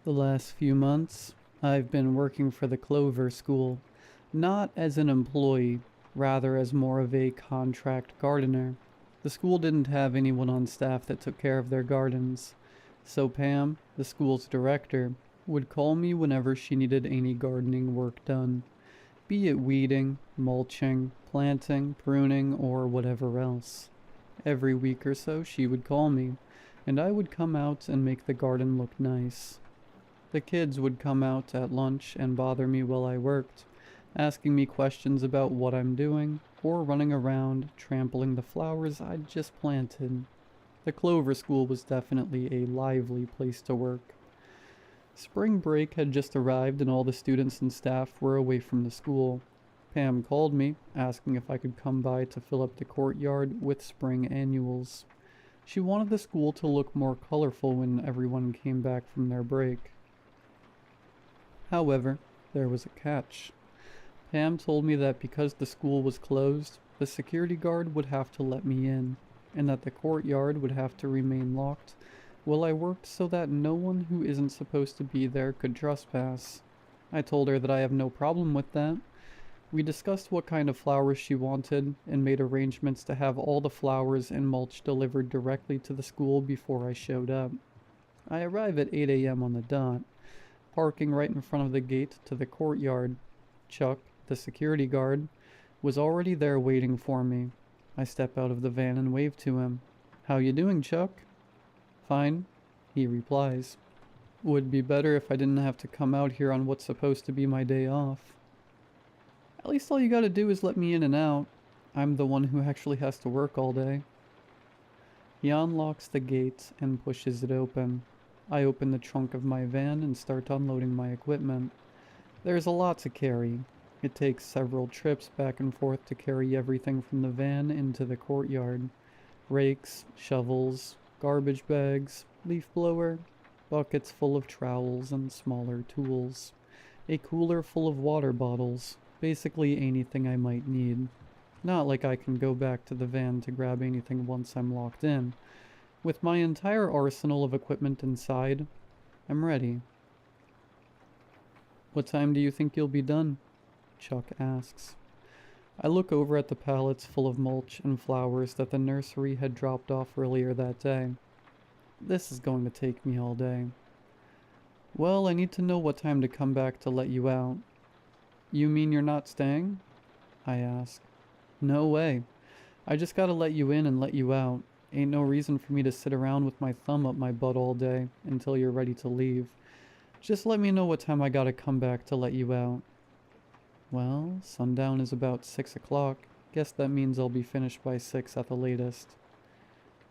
The last few months, I've been working for the Clover School, not as an employee, rather as more of a contract gardener. The school didn't have anyone on staff that took care of their gardens, so Pam, the school's director, would call me whenever she needed any gardening work done, be it weeding, mulching, planting, pruning, or whatever else. Every week or so she would call me, and I would come out and make the garden look nice. The kids would come out at lunch and bother me while I worked, asking me questions about what I'm doing, or running around trampling the flowers I'd just planted. The Clover School was definitely a lively place to work. Spring break had just arrived and all the students and staff were away from the school. Pam called me, asking if I could come by to fill up the courtyard with spring annuals. She wanted the school to look more colorful when everyone came back from their break. However, there was a catch. Pam told me that because the school was closed, the security guard would have to let me in, and that the courtyard would have to remain locked while I worked so that no one who isn't supposed to be there could trespass. I told her that I have no problem with that. We discussed what kind of flowers she wanted and made arrangements to have all the flowers and mulch delivered directly to the school before I showed up. I arrive at 8 a.m. on the dot, parking right in front of the gate to the courtyard. Chuck, the security guard, was already there waiting for me. I step out of the van and wave to him. "How you doing, Chuck?" "Fine," he replies. "Would be better if I didn't have to come out here on what's supposed to be my day off." "At least all you gotta do is let me in and out. I'm the one who actually has to work all day." He unlocks the gate and pushes it open. I open the trunk of my van and start unloading my equipment. There's a lot to carry. It takes several trips back and forth to carry everything from the van into the courtyard. Rakes, shovels, garbage bags, leaf blower, buckets full of trowels and smaller tools, a cooler full of water bottles, basically anything I might need. Not like I can go back to the van to grab anything once I'm locked in. With my entire arsenal of equipment inside, I'm ready. "What time do you think you'll be done?" Chuck asks. I look over at the pallets full of mulch and flowers that the nursery had dropped off earlier that day. This is going to take me all day. "Well, I need to know what time to come back to let you out." "You mean you're not staying?" I ask. "No way. I just gotta let you in and let you out. Ain't no reason for me to sit around with my thumb up my butt all day until you're ready to leave. Just let me know what time I gotta come back to let you out." "Well, sundown is about 6 o'clock. Guess that means I'll be finished by 6 at the latest."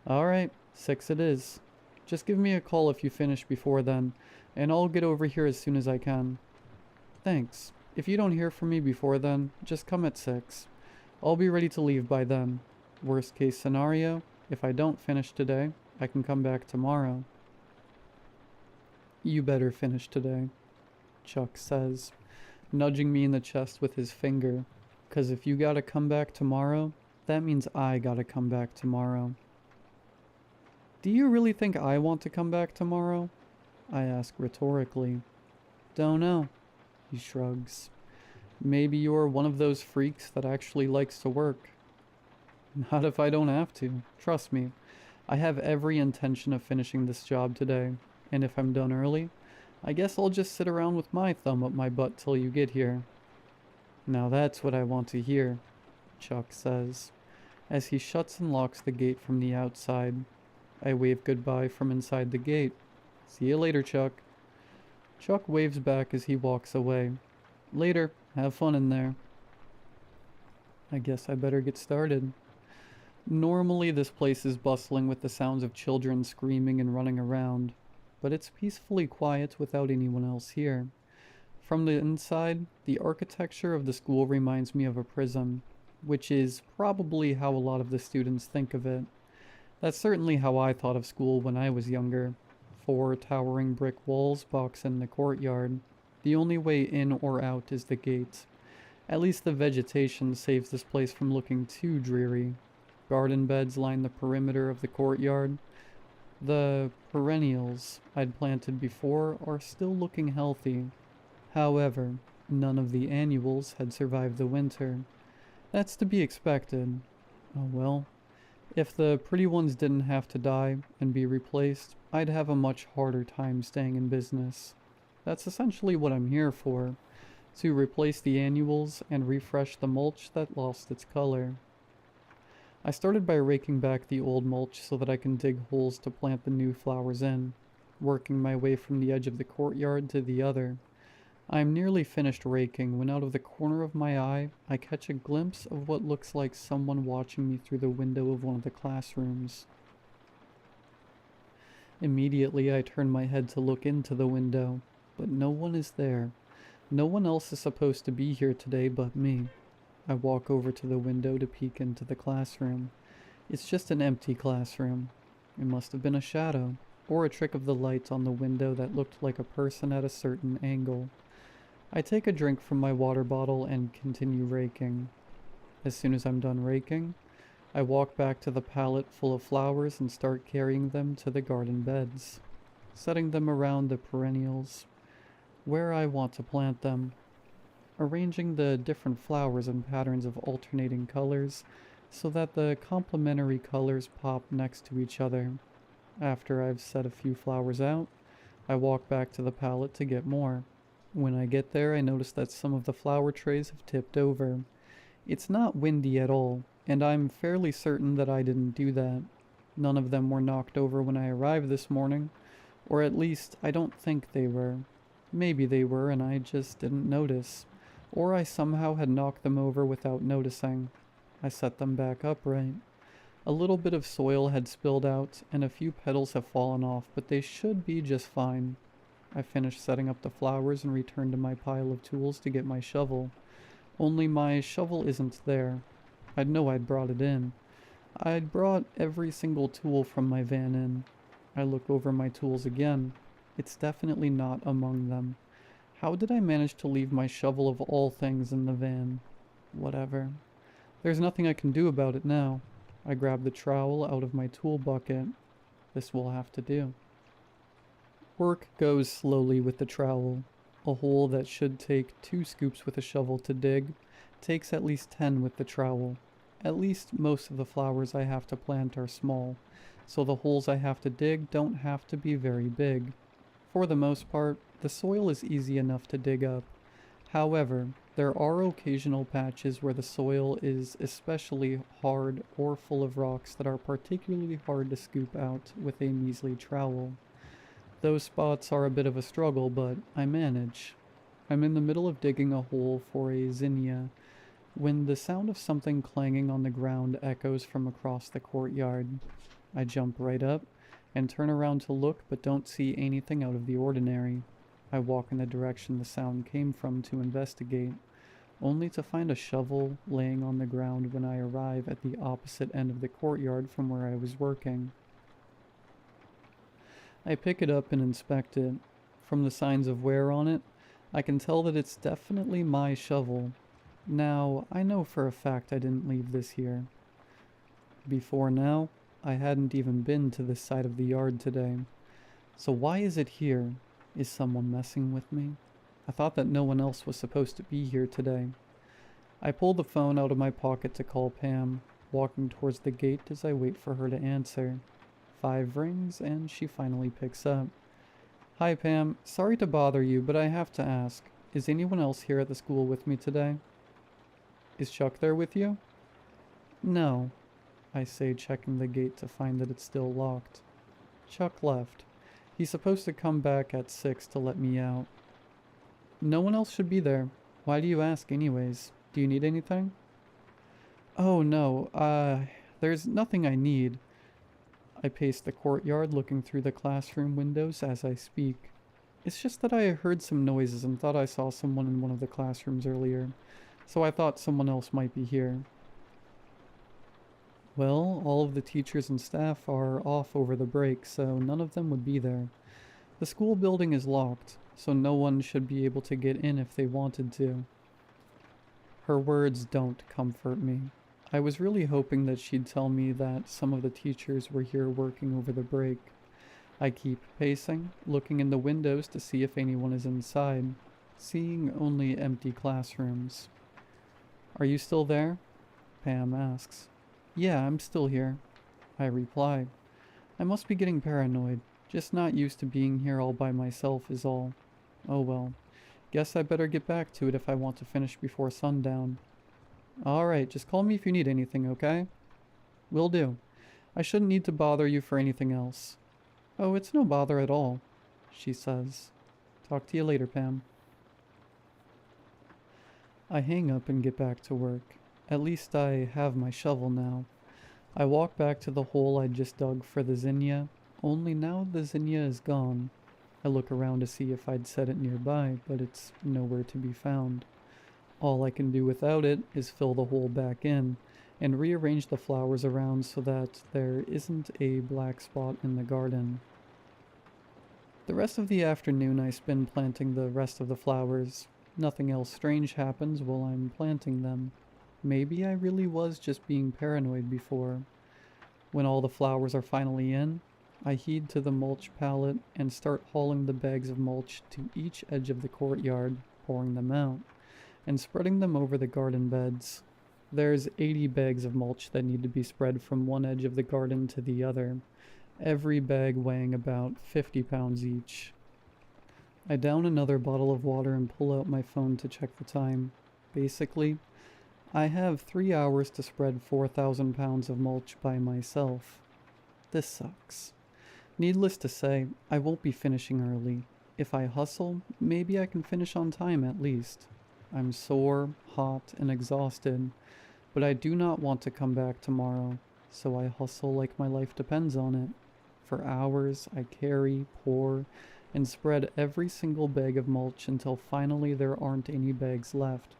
"Alright, 6 it is. Just give me a call if you finish before then, and I'll get over here as soon as I can." "Thanks. If you don't hear from me before then, just come at 6. I'll be ready to leave by then. Worst case scenario, if I don't finish today, I can come back tomorrow." "You better finish today," Chuck says, nudging me in the chest with his finger. "'Cause if you gotta come back tomorrow, that means I gotta come back tomorrow." "Do you really think I want to come back tomorrow?" I ask rhetorically. "Don't know," he shrugs. "Maybe you're one of those freaks that actually likes to work." "Not if I don't have to. Trust me. I have every intention of finishing this job today, and if I'm done early, I guess I'll just sit around with my thumb up my butt till you get here." "Now that's what I want to hear," Chuck says, as he shuts and locks the gate from the outside. I wave goodbye from inside the gate. "See you later, Chuck." Chuck waves back as he walks away. "Later. Have fun in there." I guess I better get started. Normally this place is bustling with the sounds of children screaming and running around, but it's peacefully quiet without anyone else here. From the inside, the architecture of the school reminds me of a prison. which is probably how a lot of the students think of it. That's certainly how I thought of school when I was younger. Four towering brick walls box in the courtyard. The only way in or out is the gate. At least the vegetation saves this place from looking too dreary. Garden beds line the perimeter of the courtyard. The perennials I'd planted before are still looking healthy. However, none of the annuals had survived the winter. That's to be expected. Oh well. If the pretty ones didn't have to die and be replaced, I'd have a much harder time staying in business. That's essentially what I'm here for, to replace the annuals and refresh the mulch that lost its color. I started by raking back the old mulch so that I can dig holes to plant the new flowers in, working my way from the edge of the courtyard to the other. I am nearly finished raking when out of the corner of my eye I catch a glimpse of what looks like someone watching me through the window of one of the classrooms. Immediately I turn my head to look into the window, but no one is there. No one else is supposed to be here today but me. I walk over to the window to peek into the classroom. It's just an empty classroom. It must have been a shadow, or a trick of the light on the window that looked like a person at a certain angle. I take a drink from my water bottle and continue raking. As soon as I'm done raking, I walk back to the pallet full of flowers and start carrying them to the garden beds, setting them around the perennials where I want to plant them, arranging the different flowers in patterns of alternating colors so that the complementary colors pop next to each other. After I've set a few flowers out, I walk back to the pallet to get more. When I get there, I notice that some of the flower trays have tipped over. It's not windy at all, and I'm fairly certain that I didn't do that. None of them were knocked over when I arrived this morning, or at least I don't think they were. Maybe they were and I just didn't notice, or I somehow had knocked them over without noticing. I set them back upright. A little bit of soil had spilled out, and a few petals have fallen off, but they should be just fine. I finished setting up the flowers and returned to my pile of tools to get my shovel. Only my shovel isn't there. I'd know I'd brought it in. I'd brought every single tool from my van in. I look over my tools again. It's definitely not among them. How did I manage to leave my shovel of all things in the van? Whatever. There's nothing I can do about it now. I grab the trowel out of my tool bucket. This will have to do. Work goes slowly with the trowel. A hole that should take 2 scoops with a shovel to dig takes at least 10 with the trowel. At least most of the flowers I have to plant are small, so the holes I have to dig don't have to be very big. For the most part, the soil is easy enough to dig up. However, there are occasional patches where the soil is especially hard or full of rocks that are particularly hard to scoop out with a measly trowel. Those spots are a bit of a struggle, but I manage. I'm in the middle of digging a hole for a zinnia when the sound of something clanging on the ground echoes from across the courtyard. I jump right up and turn around to look, but don't see anything out of the ordinary. I walk in the direction the sound came from to investigate, only to find a shovel laying on the ground when I arrive at the opposite end of the courtyard from where I was working. I pick it up and inspect it. From the signs of wear on it, I can tell that it's definitely my shovel. Now, I know for a fact I didn't leave this here. Before now, I hadn't even been to this side of the yard today. So why is it here? Is someone messing with me? I thought that no one else was supposed to be here today. I pull the phone out of my pocket to call Pam, walking towards the gate as I wait for her to answer. 5 rings, and she finally picks up. Hi Pam, sorry to bother you, but I have to ask, is anyone else here at the school with me today? Is Chuck there with you? No, I say, checking the gate to find that it's still locked. Chuck left. He's supposed to come back at 6 to let me out. No one else should be there. Why do you ask anyways? Do you need anything? Oh no, there's nothing I need. I pace the courtyard looking through the classroom windows as I speak. It's just that I heard some noises and thought I saw someone in one of the classrooms earlier, so I thought someone else might be here. Well, all of the teachers and staff are off over the break, so none of them would be there. The school building is locked, so no one should be able to get in if they wanted to. Her words don't comfort me. I was really hoping that she'd tell me that some of the teachers were here working over the break. I keep pacing, looking in the windows to see if anyone is inside, seeing only empty classrooms. Are you still there? Pam asks. Yeah, I'm still here. I reply. I must be getting paranoid. Just not used to being here all by myself is all. Oh well. Guess I better get back to it if I want to finish before sundown. Alright, just call me if you need anything, okay? Will do. I shouldn't need to bother you for anything else. Oh, it's no bother at all, she says. Talk to you later, Pam. I hang up and get back to work. At least I have my shovel now. I walk back to the hole I just dug for the zinnia, only now the zinnia is gone. I look around to see if I'd set it nearby, but it's nowhere to be found. All I can do without it is fill the hole back in and rearrange the flowers around so that there isn't a black spot in the garden. The rest of the afternoon I spend planting the rest of the flowers. Nothing else strange happens while I'm planting them. Maybe I really was just being paranoid before. When all the flowers are finally in, I heed to the mulch pallet and start hauling the bags of mulch to each edge of the courtyard, pouring them out, and spreading them over the garden beds. There's 80 bags of mulch that need to be spread from one edge of the garden to the other, every bag weighing about 50 pounds each. I down another bottle of water and pull out my phone to check the time. Basically, I have 3 hours to spread 4,000 pounds of mulch by myself. This sucks. Needless to say, I won't be finishing early. If I hustle, maybe I can finish on time at least. I'm sore, hot, and exhausted, but I do not want to come back tomorrow, so I hustle like my life depends on it. For hours, I carry, pour, and spread every single bag of mulch until finally there aren't any bags left.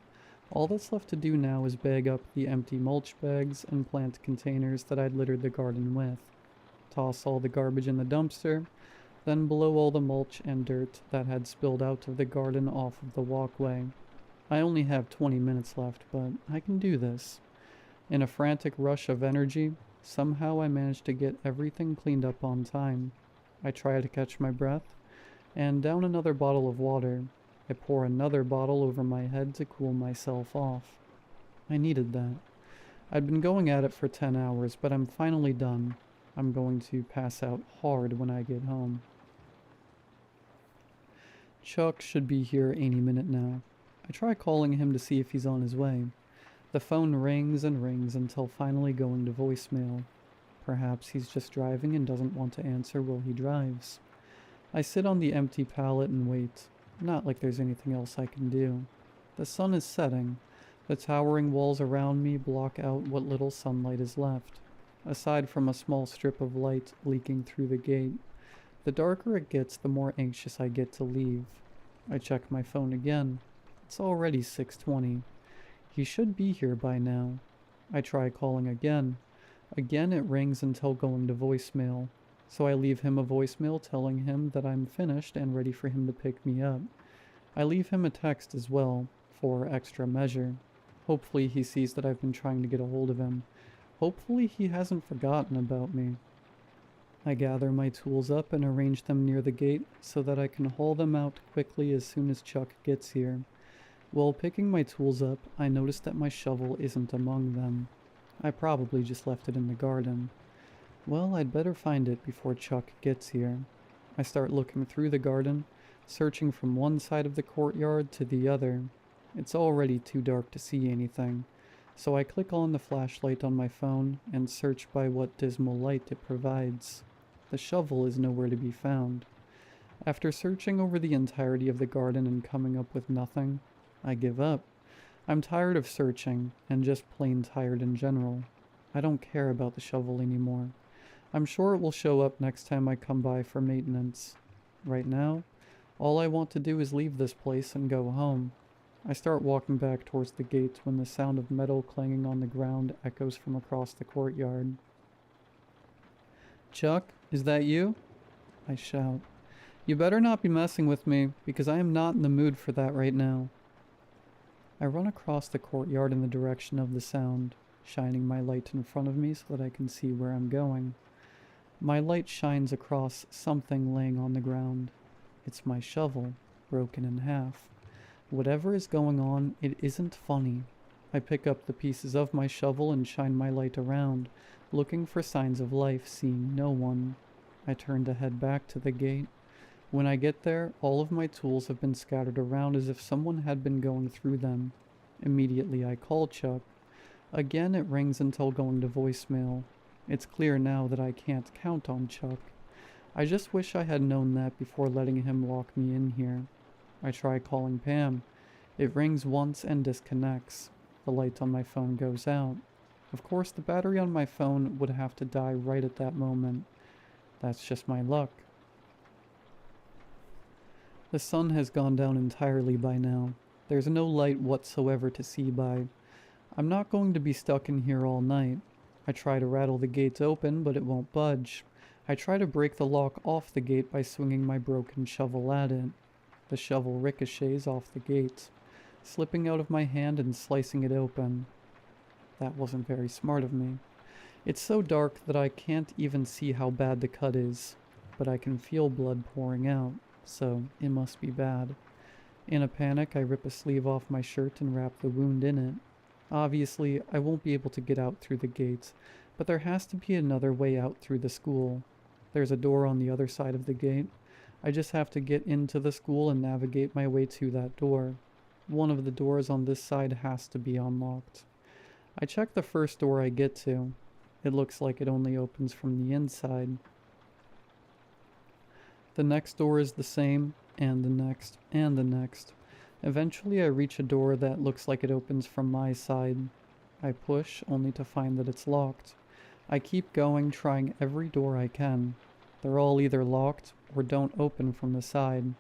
All that's left to do now is bag up the empty mulch bags and plant containers that I'd littered the garden with. Toss all the garbage in the dumpster, then blow all the mulch and dirt that had spilled out of the garden off of the walkway. I only have 20 minutes left, but I can do this. In a frantic rush of energy, somehow I managed to get everything cleaned up on time. I try to catch my breath, and down another bottle of water. I pour another bottle over my head to cool myself off. I needed that. I'd been going at it for 10 hours, but I'm finally done. I'm going to pass out hard when I get home. Chuck should be here any minute now. I try calling him to see if he's on his way. The phone rings and rings until finally going to voicemail. Perhaps he's just driving and doesn't want to answer while he drives. I sit on the empty pallet and wait. Not like there's anything else I can do. The sun is setting. The towering walls around me block out what little sunlight is left, aside from a small strip of light leaking through the gate. The darker it gets, the more anxious I get to leave. I check my phone again. It's already 6:20. He should be here by now. I try calling again. Again it rings until going to voicemail. So I leave him a voicemail telling him that I'm finished and ready for him to pick me up. I leave him a text as well, for extra measure. Hopefully he sees that I've been trying to get a hold of him. Hopefully he hasn't forgotten about me. I gather my tools up and arrange them near the gate so that I can haul them out quickly as soon as Chuck gets here. While picking my tools up, I notice that my shovel isn't among them. I probably just left it in the garden. Well, I'd better find it before Chuck gets here. I start looking through the garden, searching from one side of the courtyard to the other. It's already too dark to see anything, so I click on the flashlight on my phone and search by what dismal light it provides. The shovel is nowhere to be found. After searching over the entirety of the garden and coming up with nothing, I give up. I'm tired of searching, and just plain tired in general. I don't care about the shovel anymore. I'm sure it will show up next time I come by for maintenance. Right now, all I want to do is leave this place and go home. I start walking back towards the gate when the sound of metal clanging on the ground echoes from across the courtyard. "Chuck, is that you?" I shout. "You better not be messing with me, because I am not in the mood for that right now." I run across the courtyard in the direction of the sound, shining my light in front of me so that I can see where I'm going. My light shines across something laying on the ground. It's my shovel, broken in half. Whatever is going on, it isn't funny. I pick up the pieces of my shovel and shine my light around, looking for signs of life, seeing no one. I turn to head back to the gate. When I get there, all of my tools have been scattered around as if someone had been going through them. Immediately I call Chuck. Again it rings until going to voicemail. It's clear now that I can't count on Chuck. I just wish I had known that before letting him lock me in here. I try calling Pam. It rings once and disconnects. The light on my phone goes out. Of course, the battery on my phone would have to die right at that moment. That's just my luck. The sun has gone down entirely by now. There's no light whatsoever to see by. I'm not going to be stuck in here all night. I try to rattle the gates open, but it won't budge. I try to break the lock off the gate by swinging my broken shovel at it. The shovel ricochets off the gate, slipping out of my hand and slicing it open. That wasn't very smart of me. It's so dark that I can't even see how bad the cut is, but I can feel blood pouring out, so it must be bad. In a panic, I rip a sleeve off my shirt and wrap the wound in it. Obviously, I won't be able to get out through the gates, but there has to be another way out through the school. There's a door on the other side of the gate. I just have to get into the school and navigate my way to that door. One of the doors on this side has to be unlocked. I check the first door I get to. It looks like it only opens from the inside. The next door is the same, and the next, and the next. Eventually I reach a door that looks like it opens from my side. I push, only to find that it's locked. I keep going, trying every door I can. They're all either locked or don't open from the side.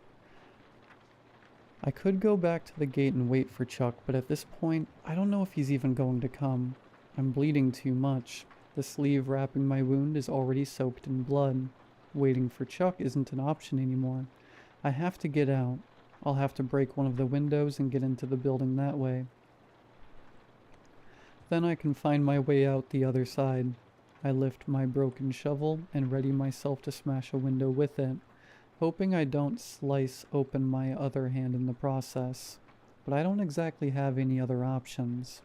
I could go back to the gate and wait for Chuck, but at this point, I don't know if he's even going to come. I'm bleeding too much. The sleeve wrapping my wound is already soaked in blood. Waiting for Chuck isn't an option anymore. I have to get out. I'll have to break one of the windows and get into the building that way. Then I can find my way out the other side. I lift my broken shovel and ready myself to smash a window with it, hoping I don't slice open my other hand in the process. But I don't exactly have any other options.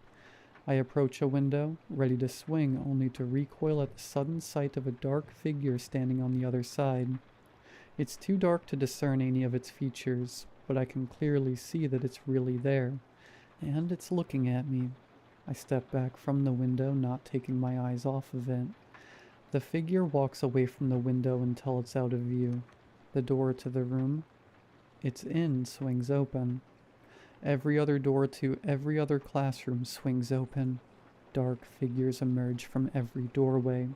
I approach a window, ready to swing, only to recoil at the sudden sight of a dark figure standing on the other side. It's too dark to discern any of its features, but I can clearly see that it's really there, and it's looking at me. I step back from the window, not taking my eyes off of it. The figure walks away from the window until it's out of view. The door to the room it's in swings open. Every other door to every other classroom swings open. Dark figures emerge from every doorway.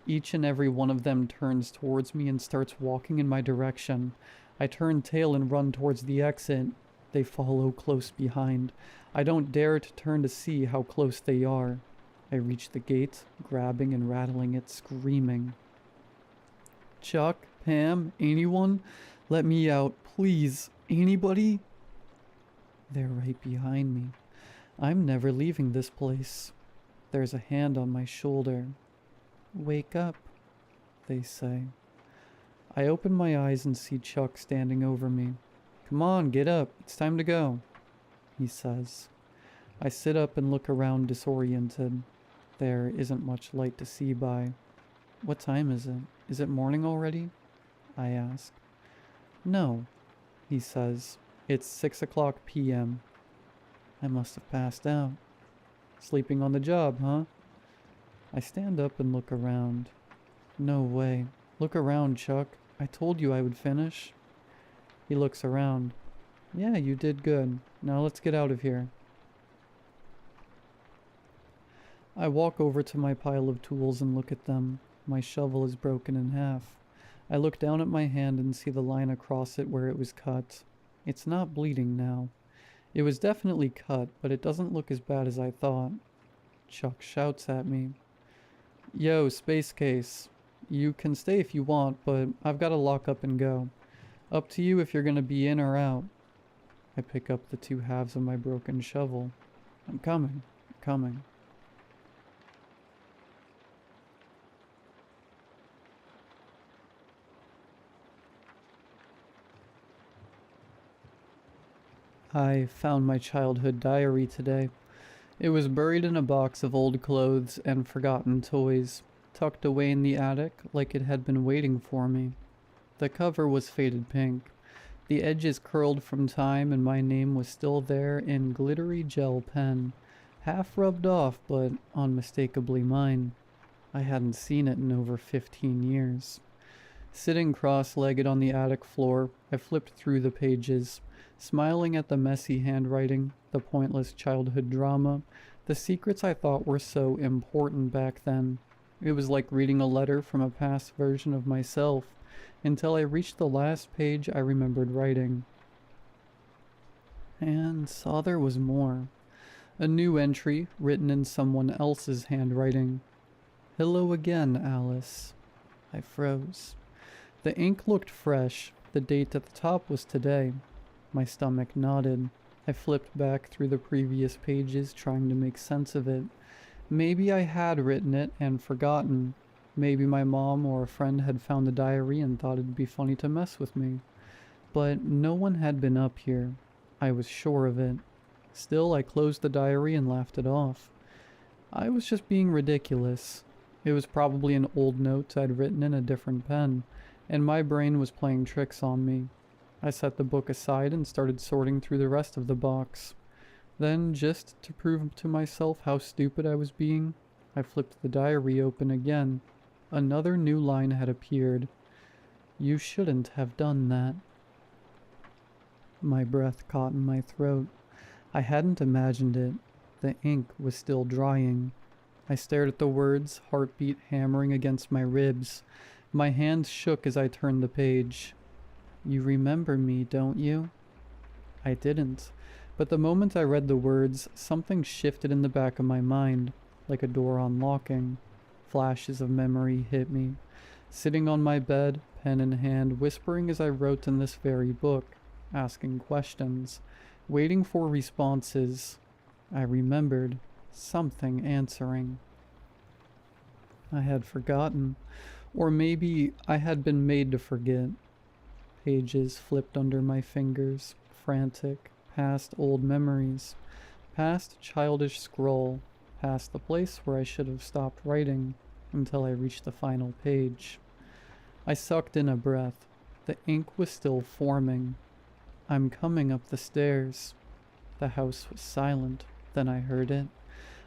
Each and every one of them turns towards me and starts walking in my direction. I turn tail and run towards the exit. They follow close behind. I don't dare to turn to see how close they are. I reach the gate, grabbing and rattling it, screaming. "Chuck, Pam, anyone? Let me out, please. Anybody?" They're right behind me. I'm never leaving this place. There's a hand on my shoulder. "Wake up," they say. I open my eyes and see Chuck standing over me. "Come on, get up. It's time to go," he says. I sit up and look around disoriented. There isn't much light to see by. "What time is it? Is it morning already?" I ask. "No," he says. "It's 6 o'clock p.m. I must have passed out. Sleeping on the job, huh? I stand up and look around. No way. Look around, Chuck. I told you I would finish. He looks around. Yeah, you did good. Now let's get out of here. I walk over to my pile of tools and look at them. My shovel is broken in half. I look down at my hand and see the line across it where it was cut. It's not bleeding now. It was definitely cut, but it doesn't look as bad as I thought. Chuck shouts at me. Yo, Space Case. You can stay if you want, but I've gotta lock up and go. Up to you if you're gonna be in or out. I pick up the two halves of my broken shovel. I'm coming. I'm coming. I found my childhood diary today. It was buried in a box of old clothes and forgotten toys, tucked away in the attic like it had been waiting for me. The cover was faded pink. The edges curled from time and my name was still there in glittery gel pen, half rubbed off but unmistakably mine. I hadn't seen it in over 15 years. Sitting cross-legged on the attic floor, I flipped through the pages, smiling at the messy handwriting, the pointless childhood drama, the secrets I thought were so important back then. It was like reading a letter from a past version of myself, until I reached the last page I remembered writing. And saw there was more. A new entry, written in someone else's handwriting. Hello again, Alice. I froze. The ink looked fresh. The date at the top was today. My stomach nodded. I flipped back through the previous pages, trying to make sense of it. Maybe I had written it and forgotten. Maybe my mom or a friend had found the diary and thought it'd be funny to mess with me. But no one had been up here. I was sure of it. Still, I closed the diary and laughed it off. I was just being ridiculous. It was probably an old note I'd written in a different pen, and my brain was playing tricks on me. I set the book aside and started sorting through the rest of the box. Then, just to prove to myself how stupid I was being, I flipped the diary open again. Another new line had appeared. You shouldn't have done that. My breath caught in my throat. I hadn't imagined it. The ink was still drying. I stared at the words, heartbeat hammering against my ribs. My hands shook as I turned the page. You remember me, don't you? I didn't. But the moment I read the words, something shifted in the back of my mind, like a door unlocking. Flashes of memory hit me. Sitting on my bed, pen in hand, whispering as I wrote in this very book, asking questions, waiting for responses. I remembered something answering. I had forgotten, or maybe I had been made to forget. Pages flipped under my fingers, frantic, past old memories, past childish scroll, past the place where I should have stopped writing, until I reached the final page. I sucked in a breath. The ink was still forming. I'm coming up the stairs. The house was silent. Then I heard it.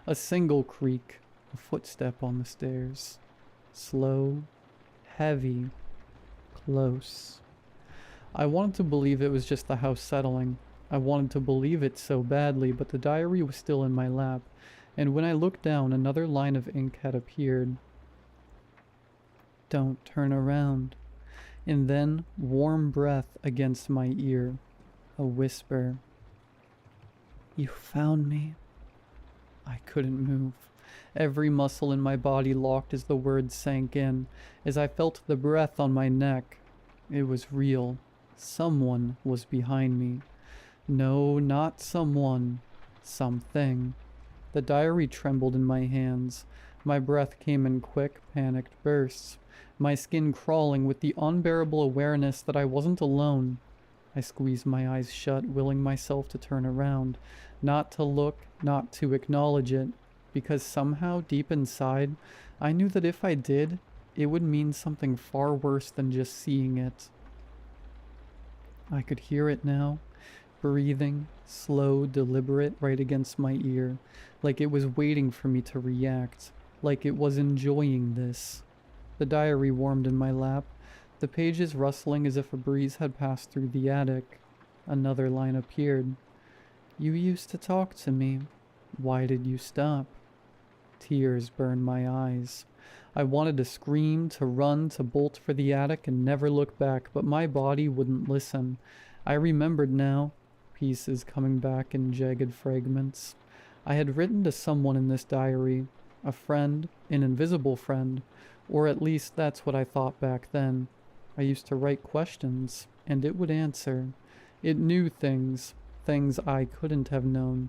A single creak, a footstep on the stairs. Slow, heavy, close. I wanted to believe it was just the house settling. I wanted to believe it so badly, but the diary was still in my lap, and when I looked down, another line of ink had appeared. Don't turn around. And then, warm breath against my ear. A whisper. You found me. I couldn't move. Every muscle in my body locked as the words sank in, as I felt the breath on my neck. It was real. Someone was behind me. No, not someone. Something. The diary trembled in my hands. My breath came in quick, panicked bursts. My skin crawling with the unbearable awareness that I wasn't alone. I squeezed my eyes shut, willing myself to turn around. Not to look, not to acknowledge it. Because somehow, deep inside, I knew that if I did, it would mean something far worse than just seeing it. I could hear it now, breathing, slow, deliberate, right against my ear, like it was waiting for me to react, like it was enjoying this. The diary warmed in my lap, the pages rustling as if a breeze had passed through the attic. Another line appeared. You used to talk to me. Why did you stop? Tears burned my eyes. I wanted to scream, to run, to bolt for the attic and never look back, but my body wouldn't listen. I remembered now. pieces coming back in jagged fragments. I had written to someone in this diary, a friend, an invisible friend, or at least that's what I thought back then. I used to write questions, and it would answer. It knew things, things I couldn't have known,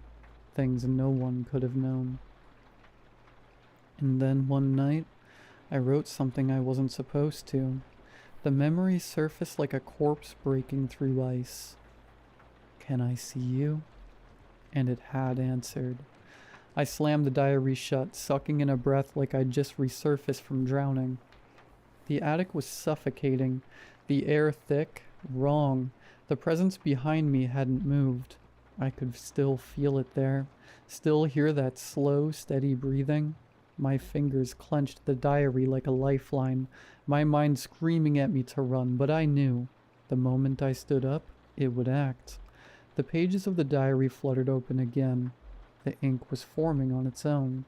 things no one could have known. And then one night, I wrote something I wasn't supposed to. The memory surfaced like a corpse breaking through ice. Can I see you? And it had answered. I slammed the diary shut, sucking in a breath like I'd just resurfaced from drowning. The attic was suffocating, the air thick, wrong. The presence behind me hadn't moved. I could still feel it there, still hear that slow, steady breathing. My fingers clenched the diary like a lifeline, my mind screaming at me to run, but I knew, the moment I stood up, it would act. The pages of the diary fluttered open again. The ink was forming on its own.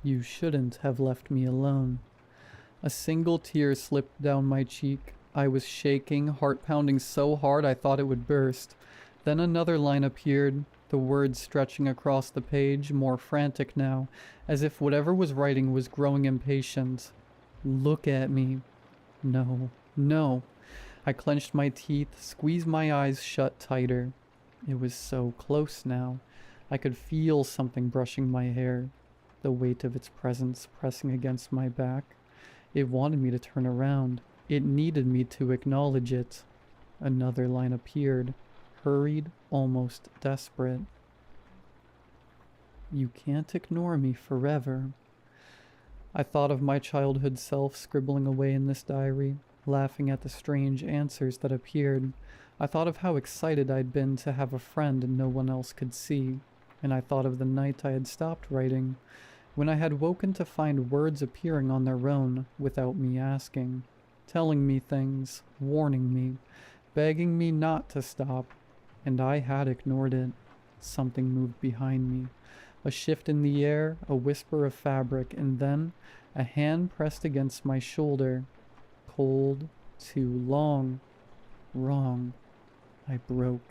You shouldn't have left me alone. A single tear slipped down my cheek. I was shaking, heart pounding so hard I thought it would burst. Then another line appeared, the words stretching across the page, more frantic now, as if whatever was writing was growing impatient. Look at me. No, no. I clenched my teeth, squeezed my eyes shut tighter. It was so close now. I could feel something brushing my hair, the weight of its presence pressing against my back. It wanted me to turn around. It needed me to acknowledge it. Another line appeared, hurried, almost desperate. You can't ignore me forever. I thought of my childhood self scribbling away in this diary, laughing at the strange answers that appeared. I thought of how excited I'd been to have a friend no one else could see, and I thought of the night I had stopped writing, when I had woken to find words appearing on their own without me asking, telling me things, warning me, begging me not to stop, and I had ignored it. Something moved behind me, a shift in the air, a whisper of fabric, and then a hand pressed against my shoulder. Cold, too long, wrong. I broke.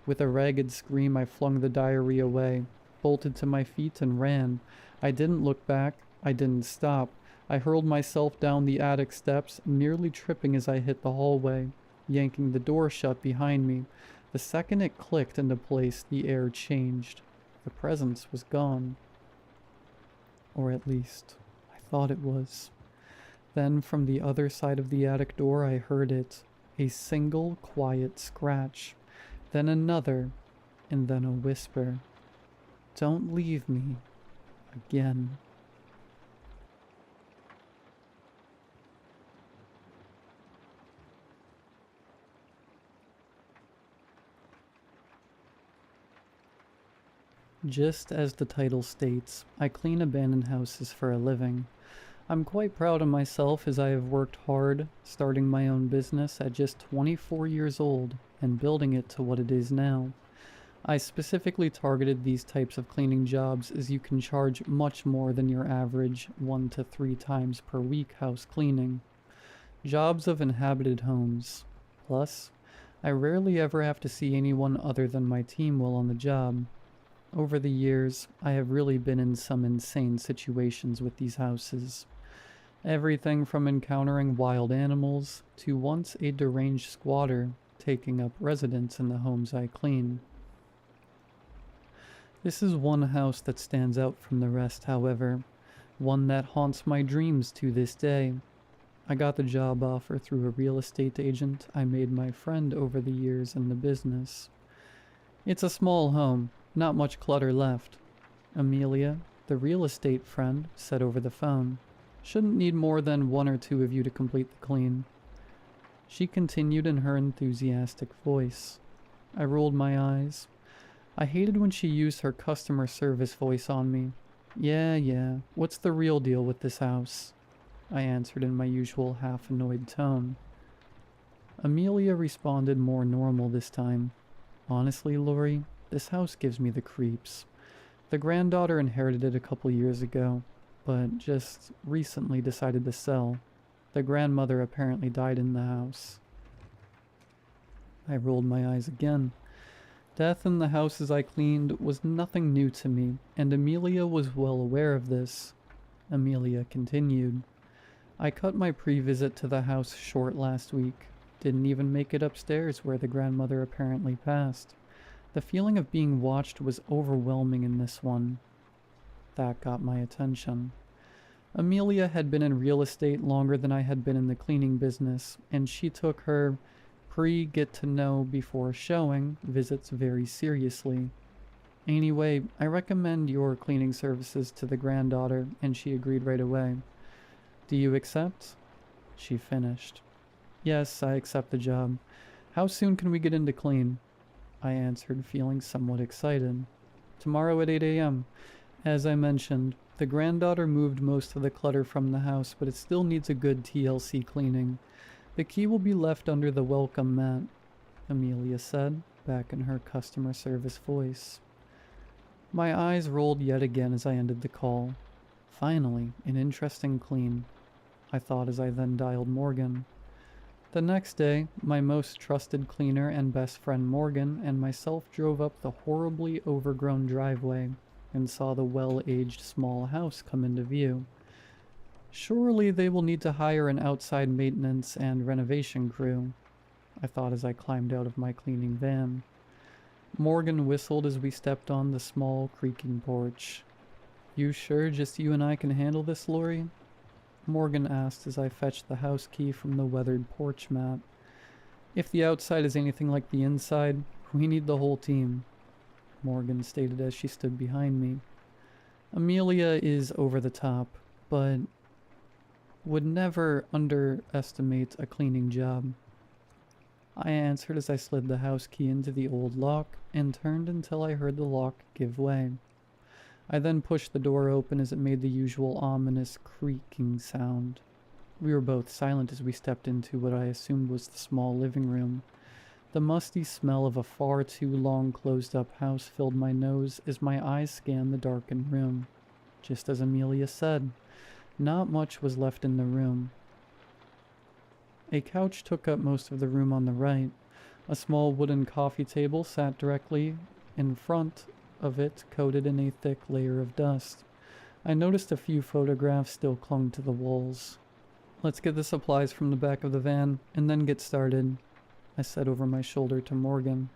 With a ragged scream, I flung the diary away, bolted to my feet, and ran. I didn't look back. I didn't stop. I hurled myself down the attic steps, nearly tripping as I hit the hallway, yanking the door shut behind me. The second it clicked into place, the air changed. The presence was gone. Or at least, I thought it was. Then, from the other side of the attic door, I heard it. A single quiet scratch, then another, and then a whisper. Don't leave me again. Just as the title states, I clean abandoned houses for a living. I'm quite proud of myself as I have worked hard, starting my own business at just 24 years old and building it to what it is now. I specifically targeted these types of cleaning jobs as you can charge much more than your average 1 to 3 times per week house cleaning. Jobs of inhabited homes. Plus, I rarely ever have to see anyone other than my team while on the job. Over the years, I have really been in some insane situations with these houses. Everything from encountering wild animals to once a deranged squatter taking up residence in the homes I clean. This is one house that stands out from the rest, however, one that haunts my dreams to this day. I got the job offer through a real estate agent I made my friend over the years in the business. It's a small home, not much clutter left. Amelia, the real estate friend, said over the phone, "Shouldn't need more than 1 or 2 of you to complete the clean." She continued in her enthusiastic voice. I rolled my eyes. I hated when she used her customer service voice on me. Yeah, what's the real deal with this house?" I answered in my usual half-annoyed tone. Amelia responded more normal this time. "Honestly, Lori, this house gives me the creeps. The granddaughter inherited it a couple years ago, but just recently decided to sell. The grandmother apparently died in the house." I rolled my eyes again. Death in the houses I cleaned was nothing new to me, and Amelia was well aware of this. Amelia continued. I cut my pre-visit to the house short last week. Didn't even make it upstairs where the grandmother apparently passed. The feeling of being watched was overwhelming in this one. That got my attention. Amelia had been in real estate longer than I had been in the cleaning business, and she took her pre-get-to-know before showing visits very seriously. Anyway, I recommend your cleaning services to the granddaughter, and she agreed right away. Do you accept? She finished. Yes, I accept the job. How soon can we get in to clean? I answered, feeling somewhat excited. Tomorrow at 8 a.m. As I mentioned, the granddaughter moved most of the clutter from the house, but it still needs a good TLC cleaning. The key will be left under the welcome mat, Amelia said, back in her customer service voice. My eyes rolled yet again as I ended the call. Finally, an interesting clean, I thought as I then dialed Morgan. The next day, my most trusted cleaner and best friend Morgan and myself drove up the horribly overgrown driveway and saw the well-aged small house come into view. Surely they will need to hire an outside maintenance and renovation crew, I thought as I climbed out of my cleaning van. Morgan whistled as we stepped on the small, creaking porch. You sure just you and I can handle this, Lori? Morgan asked as I fetched the house key from the weathered porch mat. If the outside is anything like the inside, we need the whole team, Morgan stated as she stood behind me. Amelia is over the top, but would never underestimate a cleaning job. I answered as I slid the house key into the old lock and turned until I heard the lock give way. I then pushed the door open as it made the usual ominous creaking sound. We were both silent as we stepped into what I assumed was the small living room. The musty smell of a far too long closed-up house filled my nose as my eyes scanned the darkened room. Just as Amelia said, not much was left in the room. A couch took up most of the room on the right. A small wooden coffee table sat directly in front of it, coated in a thick layer of dust. I noticed a few photographs still clung to the walls. Let's get the supplies from the back of the van, and then get started, I said over my shoulder to Morgan.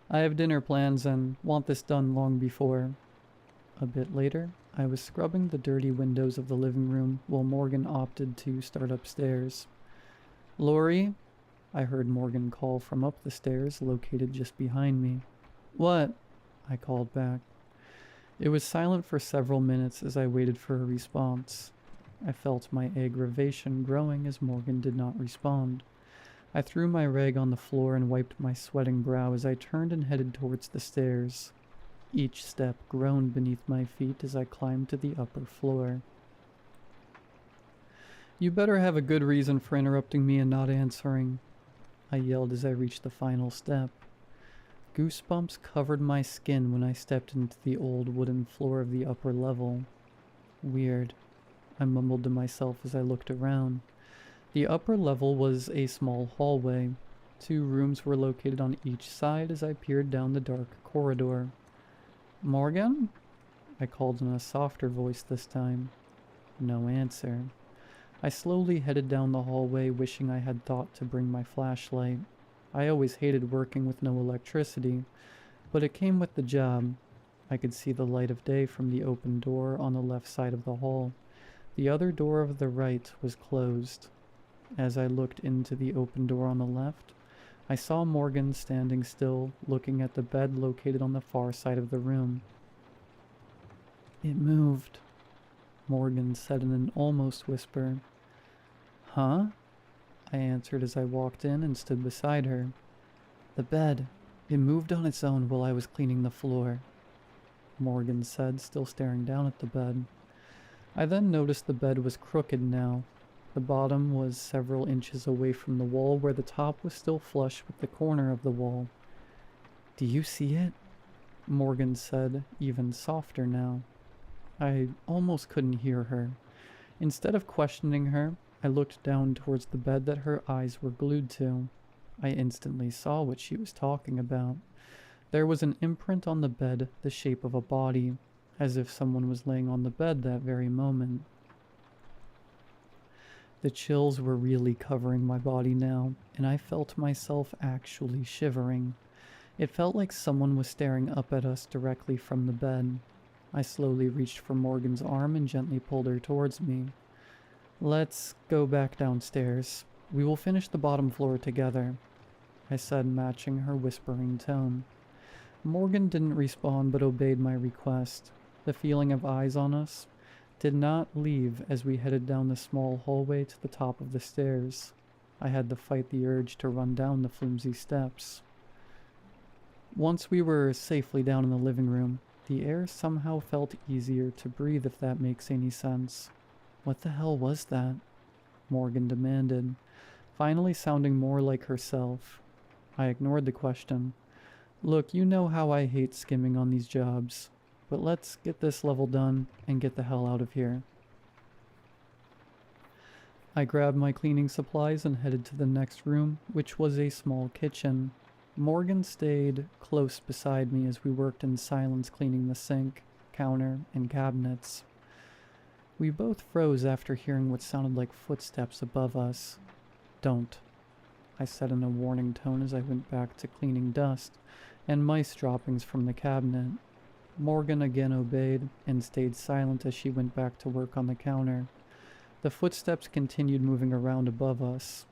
I have dinner plans and want this done long before. A bit later, I was scrubbing the dirty windows of the living room while Morgan opted to start upstairs. Lori? I heard Morgan call from up the stairs located just behind me. What? I called back. It was silent for several minutes as I waited for a response. I felt my aggravation growing as Morgan did not respond. I threw my rag on the floor and wiped my sweating brow as I turned and headed towards the stairs. Each step groaned beneath my feet as I climbed to the upper floor. You better have a good reason for interrupting me and not answering, I yelled as I reached the final step. Goosebumps covered my skin when I stepped into the old wooden floor of the upper level. Weird, I mumbled to myself as I looked around. The upper level was a small hallway. 2 rooms were located on each side as I peered down the dark corridor. Morgan? I called in a softer voice this time. No answer. I slowly headed down the hallway, wishing I had thought to bring my flashlight. I always hated working with no electricity, but it came with the job. I could see the light of day from the open door on the left side of the hall. The other door of the right was closed. As I looked into the open door on the left, I saw Morgan standing still, looking at the bed located on the far side of the room. It moved, Morgan said in an almost whisper. Huh? I answered as I walked in and stood beside her. The bed. It moved on its own while I was cleaning the floor, Morgan said, still staring down at the bed. I then noticed the bed was crooked now. The bottom was several inches away from the wall, where the top was still flush with the corner of the wall. Do you see it? Morgan said, even softer now. I almost couldn't hear her. Instead of questioning her, I looked down towards the bed that her eyes were glued to. I instantly saw what she was talking about. There was an imprint on the bed the shape of a body, as if someone was laying on the bed that very moment. The chills were really covering my body now, and I felt myself actually shivering. It felt like someone was staring up at us directly from the bed. I slowly reached for Morgan's arm and gently pulled her towards me. "Let's go back downstairs. We will finish the bottom floor together," I said, matching her whispering tone. Morgan didn't respond but obeyed my request. The feeling of eyes on us did not leave as we headed down the small hallway to the top of the stairs. I had to fight the urge to run down the flimsy steps. Once we were safely down in the living room, the air somehow felt easier to breathe, if that makes any sense. "What the hell was that?" Morgan demanded, finally sounding more like herself. I ignored the question. "Look, you know how I hate skimming on these jobs, but let's get this level done and get the hell out of here." I grabbed my cleaning supplies and headed to the next room, which was a small kitchen. Morgan stayed close beside me as we worked in silence cleaning the sink, counter, and cabinets. We both froze after hearing what sounded like footsteps above us. "Don't," I said in a warning tone as I went back to cleaning dust and mice droppings from the cabinet. Morgan again obeyed and stayed silent as she went back to work on the counter. The footsteps continued moving around above us,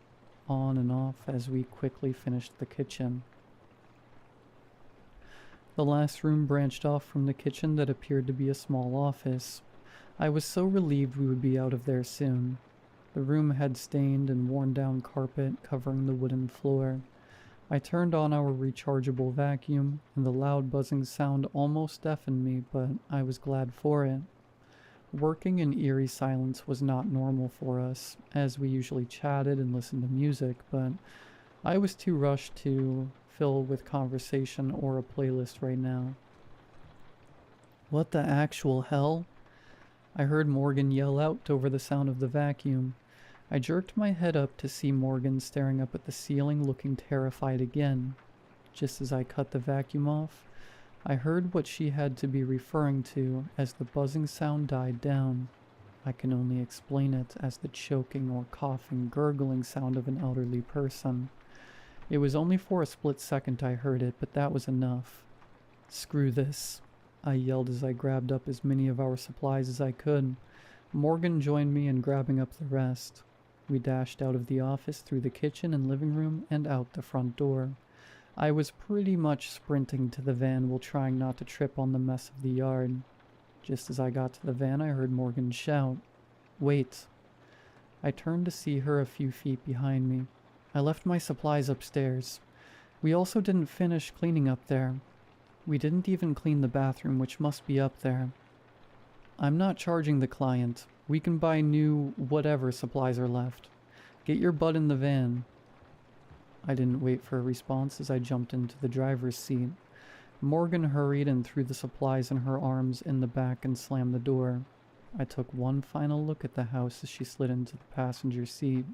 on and off as we quickly finished the kitchen. The last room branched off from the kitchen that appeared to be a small office. I was so relieved we would be out of there soon. The room had stained and worn down carpet covering the wooden floor. I turned on our rechargeable vacuum, and the loud buzzing sound almost deafened me, but I was glad for it. Working in eerie silence was not normal for us, as we usually chatted and listened to music, but I was too rushed to fill with conversation or a playlist right now. "What the actual hell?" I heard Morgan yell out over the sound of the vacuum. I jerked my head up to see Morgan staring up at the ceiling, looking terrified again. Just as I cut the vacuum off, I heard what she had to be referring to as the buzzing sound died down. I can only explain it as the choking or coughing, gurgling sound of an elderly person. It was only for a split second I heard it, but that was enough. "Screw this," I yelled as I grabbed up as many of our supplies as I could. Morgan joined me in grabbing up the rest. We dashed out of the office, through the kitchen and living room, and out the front door. I was pretty much sprinting to the van while trying not to trip on the mess of the yard. Just as I got to the van, I heard Morgan shout, "Wait." I turned to see her a few feet behind me. "I left my supplies upstairs. We also didn't finish cleaning up there. We didn't even clean the bathroom, which must be up there. I'm not charging the client. We can buy new whatever supplies are left. Get your butt in the van." I didn't wait for a response as I jumped into the driver's seat. Morgan hurried and threw the supplies in her arms in the back and slammed the door. I took one final look at the house as she slid into the passenger seat.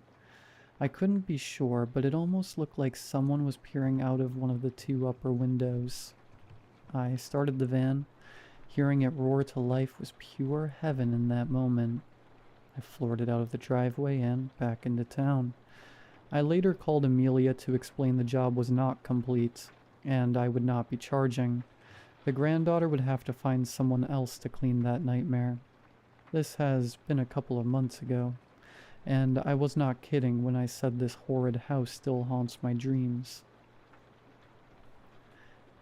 I couldn't be sure, but it almost looked like someone was peering out of one of the two upper windows. I started the van. Hearing it roar to life was pure heaven in that moment. I floored it out of the driveway and back into town. I later called Amelia to explain the job was not complete, and I would not be charging. The granddaughter would have to find someone else to clean that nightmare. This has been a couple of months ago, and I was not kidding when I said this horrid house still haunts my dreams.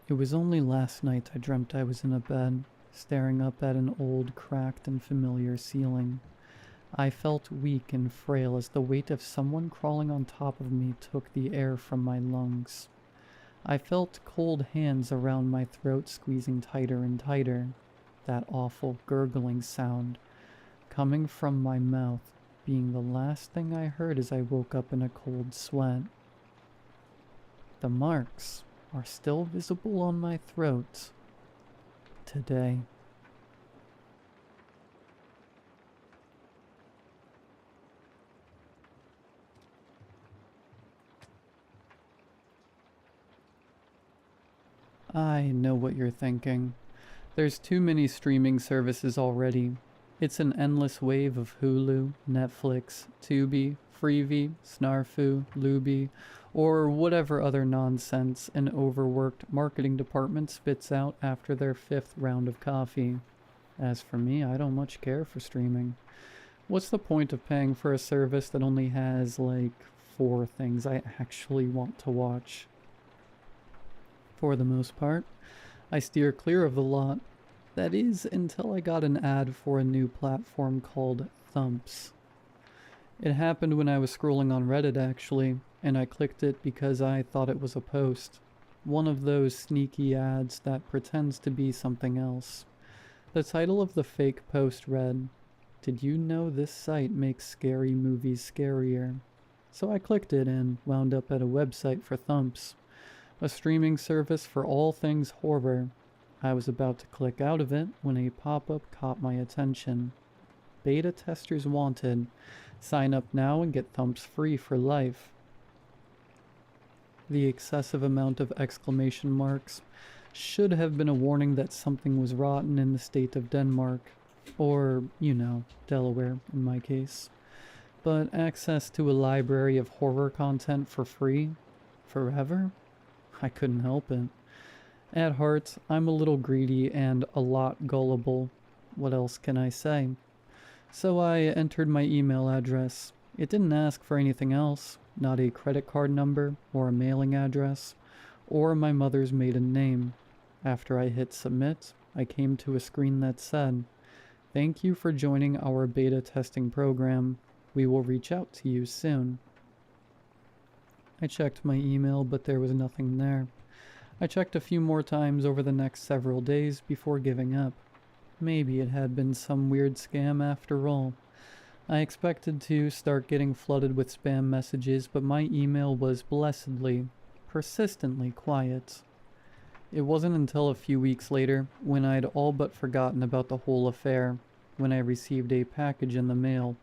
It was only last night I dreamt I was in a bed, staring up at an old, cracked, and familiar ceiling. I felt weak and frail as the weight of someone crawling on top of me took the air from my lungs. I felt cold hands around my throat squeezing tighter and tighter, that awful gurgling sound coming from my mouth being the last thing I heard as I woke up in a cold sweat. The marks are still visible on my throat today. I know what you're thinking. There's too many streaming services already. It's an endless wave of Hulu, Netflix, Tubi, Freevee, Snarfu, Luby, or whatever other nonsense an overworked marketing department spits out after their fifth round of coffee. As for me, I don't much care for streaming. What's the point of paying for a service that only has, like, 4 things I actually want to watch? For the most part, I steer clear of the lot. That is, until I got an ad for a new platform called Thumps. It happened when I was scrolling on Reddit, actually, and I clicked it because I thought it was a post. One of those sneaky ads that pretends to be something else. The title of the fake post read, "Did you know this site makes scary movies scarier?" So I clicked it and wound up at a website for Thumps, a streaming service for all things horror. I was about to click out of it when a pop-up caught my attention. Beta testers wanted. Sign up now and get Thumps free for life. The excessive amount of exclamation marks should have been a warning that something was rotten in the state of Denmark. Or, Delaware in my case. But access to a library of horror content for free? Forever? I couldn't help it. At heart, I'm a little greedy and a lot gullible. What else can I say? So I entered my email address. It didn't ask for anything else, not a credit card number or a mailing address, or my mother's maiden name. After I hit submit, I came to a screen that said, "Thank you for joining our beta testing program. We will reach out to you soon." I checked my email, but there was nothing there. I checked a few more times over the next several days before giving up. Maybe it had been some weird scam after all. I expected to start getting flooded with spam messages, but my email was blessedly, persistently quiet. It wasn't until a few weeks later, when I'd all but forgotten about the whole affair, when I received a package in the mail,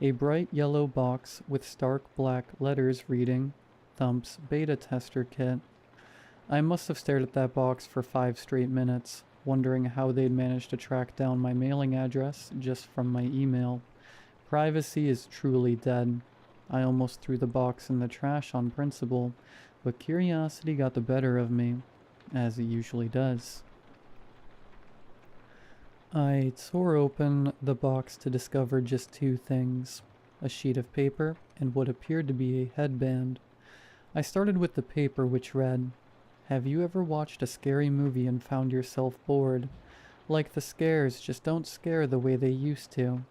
a bright yellow box with stark black letters reading, "Thumps Beta Tester Kit." I must have stared at that box for 5 straight minutes, wondering how they'd managed to track down my mailing address just from my email. Privacy is truly dead. I almost threw the box in the trash on principle, but curiosity got the better of me, as it usually does. I tore open the box to discover just 2 things, a sheet of paper and what appeared to be a headband. I started with the paper, which read, "Have you ever watched a scary movie and found yourself bored? Like the scares just don't scare the way they used to.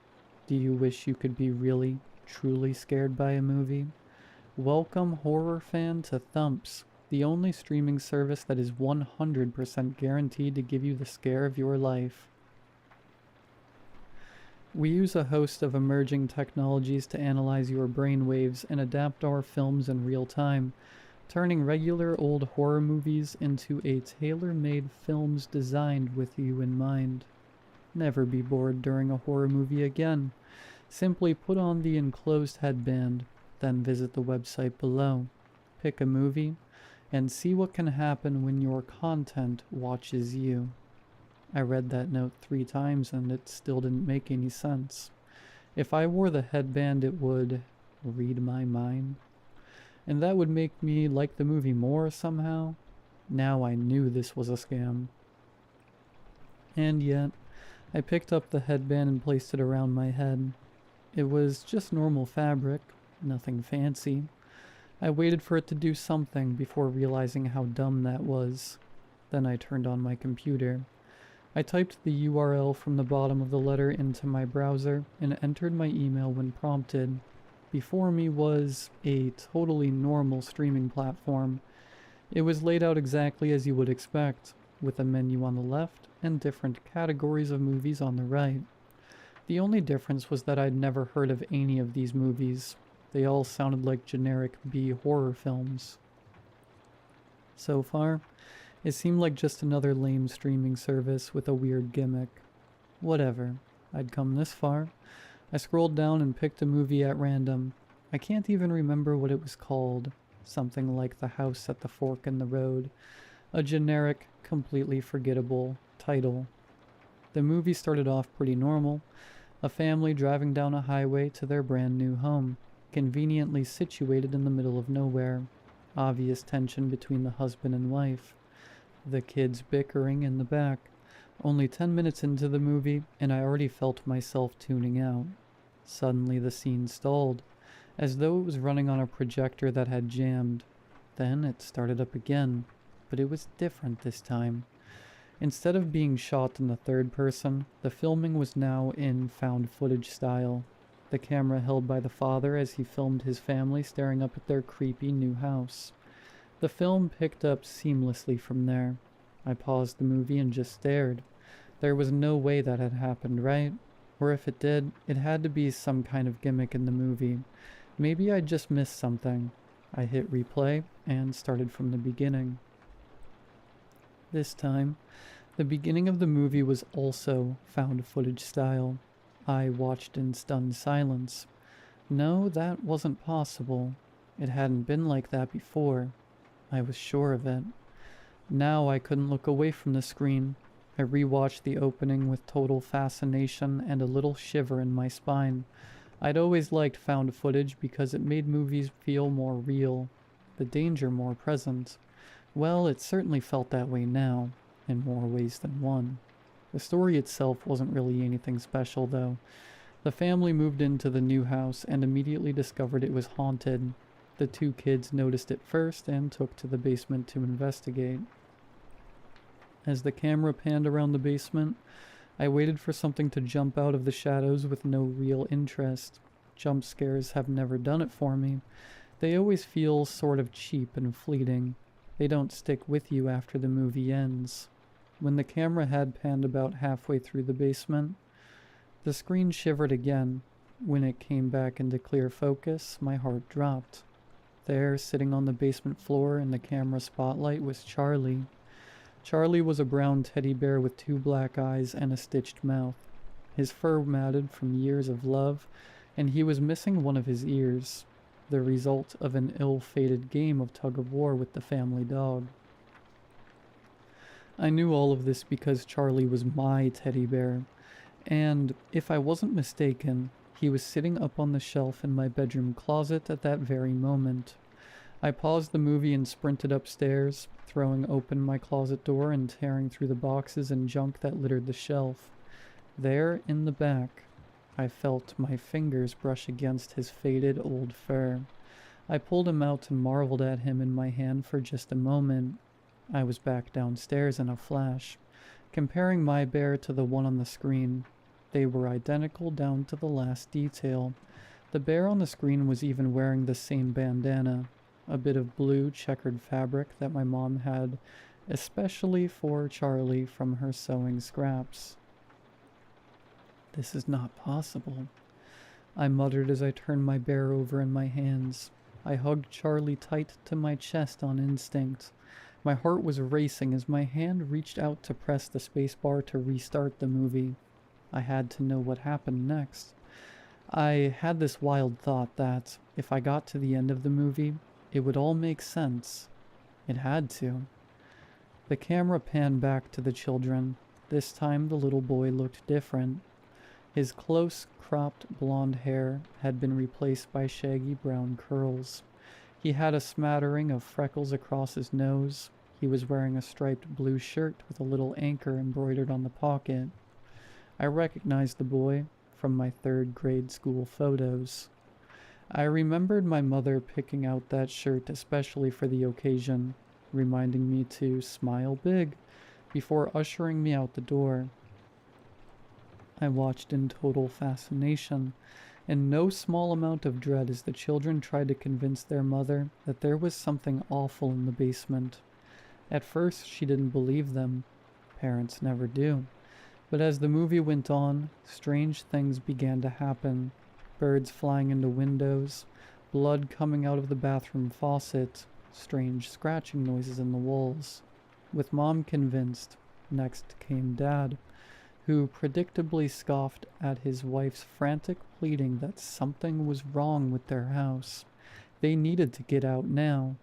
Do you wish you could be really, truly scared by a movie? Welcome, horror fan, to Thumps, the only streaming service that is 100% guaranteed to give you the scare of your life." We use a host of emerging technologies to analyze your brainwaves and adapt our films in real time, turning regular old horror movies into a tailor-made films designed with you in mind. Never be bored during a horror movie again. Simply put on the enclosed headband, then visit the website below, pick a movie, and see what can happen when your content watches you. I read that note 3 times and it still didn't make any sense. If I wore the headband, it would read my mind. And that would make me like the movie more somehow. Now I knew this was a scam. And yet, I picked up the headband and placed it around my head. It was just normal fabric, nothing fancy. I waited for it to do something before realizing how dumb that was. Then I turned on my computer. I typed the URL from the bottom of the letter into my browser and entered my email when prompted. Before me was a totally normal streaming platform. It was laid out exactly as you would expect, with a menu on the left and different categories of movies on the right. The only difference was that I'd never heard of any of these movies. They all sounded like generic B horror films. So far, it seemed like just another lame streaming service with a weird gimmick. Whatever. I'd come this far. I scrolled down and picked a movie at random. I can't even remember what it was called. Something like The House at the Fork in the Road. A generic, completely forgettable title. The movie started off pretty normal. A family driving down a highway to their brand new home, conveniently situated in the middle of nowhere. Obvious tension between the husband and wife. The kids bickering in the back. Only 10 minutes into the movie, and I already felt myself tuning out. Suddenly the scene stalled, as though it was running on a projector that had jammed. Then it started up again, but it was different this time. Instead of being shot in the third person, the filming was now in found footage style. The camera held by the father as he filmed his family staring up at their creepy new house. The film picked up seamlessly from there. I paused the movie and just stared. There was no way that had happened, right? Or if it did, it had to be some kind of gimmick in the movie. Maybe I just missed something. I hit replay and started from the beginning. This time, the beginning of the movie was also found footage style. I watched in stunned silence. No, that wasn't possible. It hadn't been like that before. I was sure of it. Now I couldn't look away from the screen. I rewatched the opening with total fascination and a little shiver in my spine. I'd always liked found footage because it made movies feel more real, the danger more present. Well, it certainly felt that way now, in more ways than one. The story itself wasn't really anything special, though. The family moved into the new house and immediately discovered it was haunted. The two kids noticed it first and took to the basement to investigate. As the camera panned around the basement, I waited for something to jump out of the shadows with no real interest. Jump scares have never done it for me. They always feel sort of cheap and fleeting. They don't stick with you after the movie ends. When the camera had panned about halfway through the basement, the screen shivered again. When it came back into clear focus, my heart dropped. There, sitting on the basement floor in the camera spotlight, was Charlie. Charlie was a brown teddy bear with 2 black eyes and a stitched mouth. His fur matted from years of love, and he was missing one of his ears, the result of an ill-fated game of tug-of-war with the family dog. I knew all of this because Charlie was my teddy bear, and, if I wasn't mistaken, he was sitting up on the shelf in my bedroom closet at that very moment. I paused the movie and sprinted upstairs, throwing open my closet door and tearing through the boxes and junk that littered the shelf. There, in the back, I felt my fingers brush against his faded old fur. I pulled him out and marveled at him in my hand for just a moment. I was back downstairs in a flash, comparing my bear to the one on the screen. They were identical down to the last detail. The bear on the screen was even wearing the same bandana, a bit of blue checkered fabric that my mom had especially for Charlie from her sewing scraps. This is not possible, I muttered as I turned my bear over in my hands. I hugged Charlie tight to my chest on instinct. My heart was racing as my hand reached out to press the spacebar to restart the movie. I had to know what happened next. I had this wild thought that, if I got to the end of the movie, it would all make sense. It had to. The camera panned back to the children. This time the little boy looked different. His close cropped blonde hair had been replaced by shaggy brown curls. He had a smattering of freckles across his nose. He was wearing a striped blue shirt with a little anchor embroidered on the pocket. I recognized the boy from my 3rd grade school photos. I remembered my mother picking out that shirt especially for the occasion, reminding me to smile big before ushering me out the door. I watched in total fascination and no small amount of dread as the children tried to convince their mother that there was something awful in the basement. At first, she didn't believe them. Parents never do. But as the movie went on, strange things began to happen. Birds flying into windows, blood coming out of the bathroom faucet, strange scratching noises in the walls. With Mom convinced, next came Dad, who predictably scoffed at his wife's frantic pleading that something was wrong with their house. They needed to get out now.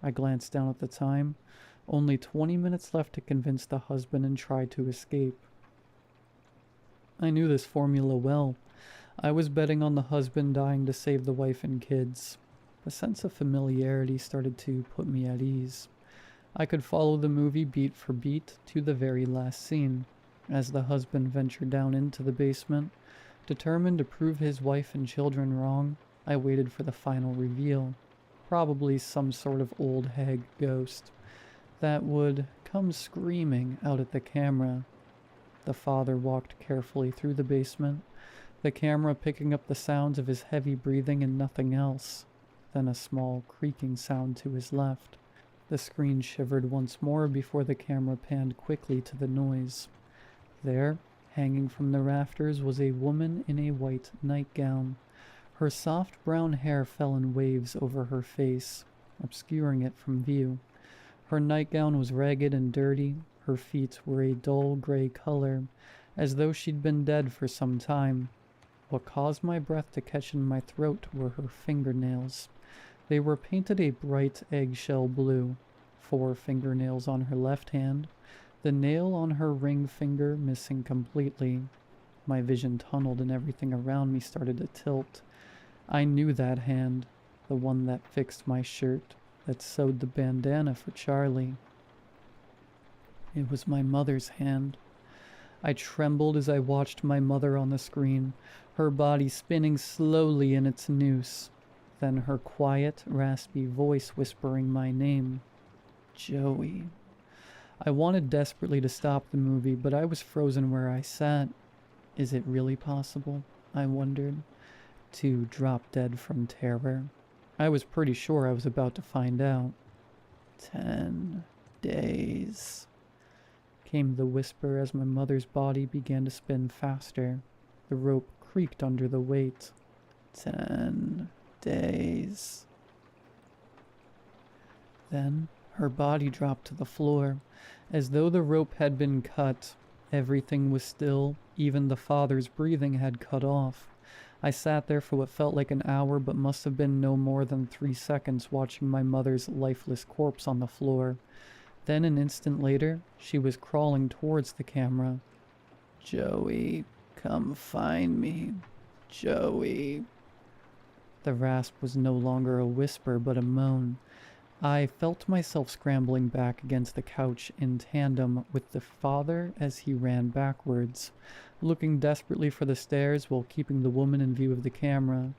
I glanced down at the time. Only 20 minutes left to convince the husband and try to escape. I knew this formula well. I was betting on the husband dying to save the wife and kids. The sense of familiarity started to put me at ease. I could follow the movie beat for beat to the very last scene, as the husband ventured down into the basement. Determined to prove his wife and children wrong, I waited for the final reveal. Probably some sort of old hag ghost that would come screaming out at the camera. The father walked carefully through the basement, the camera picking up the sounds of his heavy breathing and nothing else. Then a small creaking sound to his left. The screen shivered once more before the camera panned quickly to the noise. There, hanging from the rafters, was a woman in a white nightgown. Her soft brown hair fell in waves over her face, obscuring it from view. Her nightgown was ragged and dirty. Her feet were a dull gray color, as though she'd been dead for some time. What caused my breath to catch in my throat were her fingernails. They were painted a bright eggshell blue. 4 fingernails on her left hand, the nail on her ring finger missing completely. My vision tunneled and everything around me started to tilt. I knew that hand, the one that fixed my shirt, that sewed the bandana for Charlie. It was my mother's hand. I trembled as I watched my mother on the screen, her body spinning slowly in its noose. Then her quiet, raspy voice whispering my name. Joey. I wanted desperately to stop the movie, but I was frozen where I sat. Is it really possible, I wondered, to drop dead from terror? I was pretty sure I was about to find out. 10 days, came the whisper as my mother's body began to spin faster. The rope creaked under the weight. 10 days. Then her body dropped to the floor, as though the rope had been cut. Everything was still, even the father's breathing had cut off. I sat there for what felt like an hour, but must have been no more than 3 seconds, watching my mother's lifeless corpse on the floor. Then an instant later, she was crawling towards the camera. Joey, come find me. Joey. The rasp was no longer a whisper, but a moan. I felt myself scrambling back against the couch in tandem with the father as he ran backwards, looking desperately for the stairs while keeping the woman in view of the camera.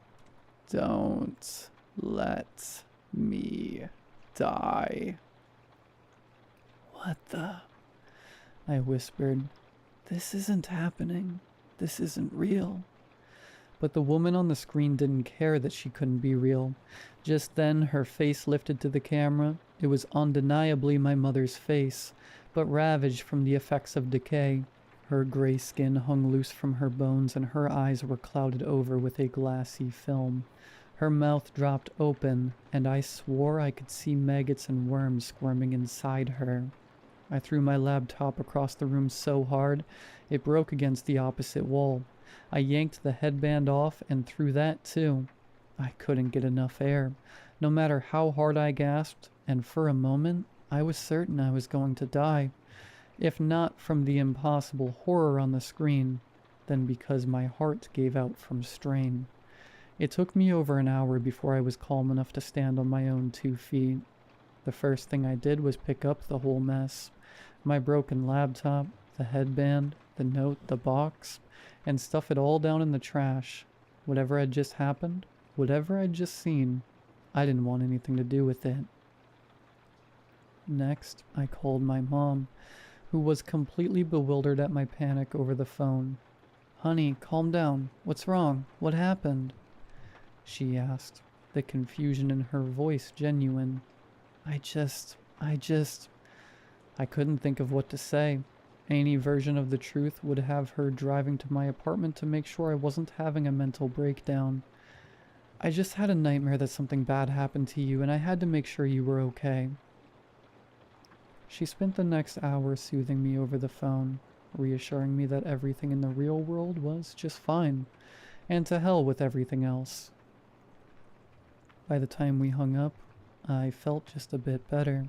Don't let me die. What the? I whispered. This isn't happening. This isn't real. But the woman on the screen didn't care that she couldn't be real. Just then, her face lifted to the camera. It was undeniably my mother's face, but ravaged from the effects of decay. Her gray skin hung loose from her bones, and her eyes were clouded over with a glassy film. Her mouth dropped open, and I swore I could see maggots and worms squirming inside her. I threw my laptop across the room so hard, it broke against the opposite wall. I yanked the headband off and threw that too. I couldn't get enough air, no matter how hard I gasped, and for a moment, I was certain I was going to die. If not from the impossible horror on the screen, then because my heart gave out from strain. It took me over an hour before I was calm enough to stand on my own 2 feet. The first thing I did was pick up the whole mess. My broken laptop, the headband, the note, the box, and stuff it all down in the trash. Whatever had just happened, whatever I'd just seen, I didn't want anything to do with it. Next, I called my mom, who was completely bewildered at my panic over the phone. Honey, calm down. What's wrong? What happened? She asked, the confusion in her voice genuine. I couldn't think of what to say. Any version of the truth would have her driving to my apartment to make sure I wasn't having a mental breakdown. I just had a nightmare that something bad happened to you, and I had to make sure you were okay. She spent the next hour soothing me over the phone, reassuring me that everything in the real world was just fine, and to hell with everything else. By the time we hung up, I felt just a bit better.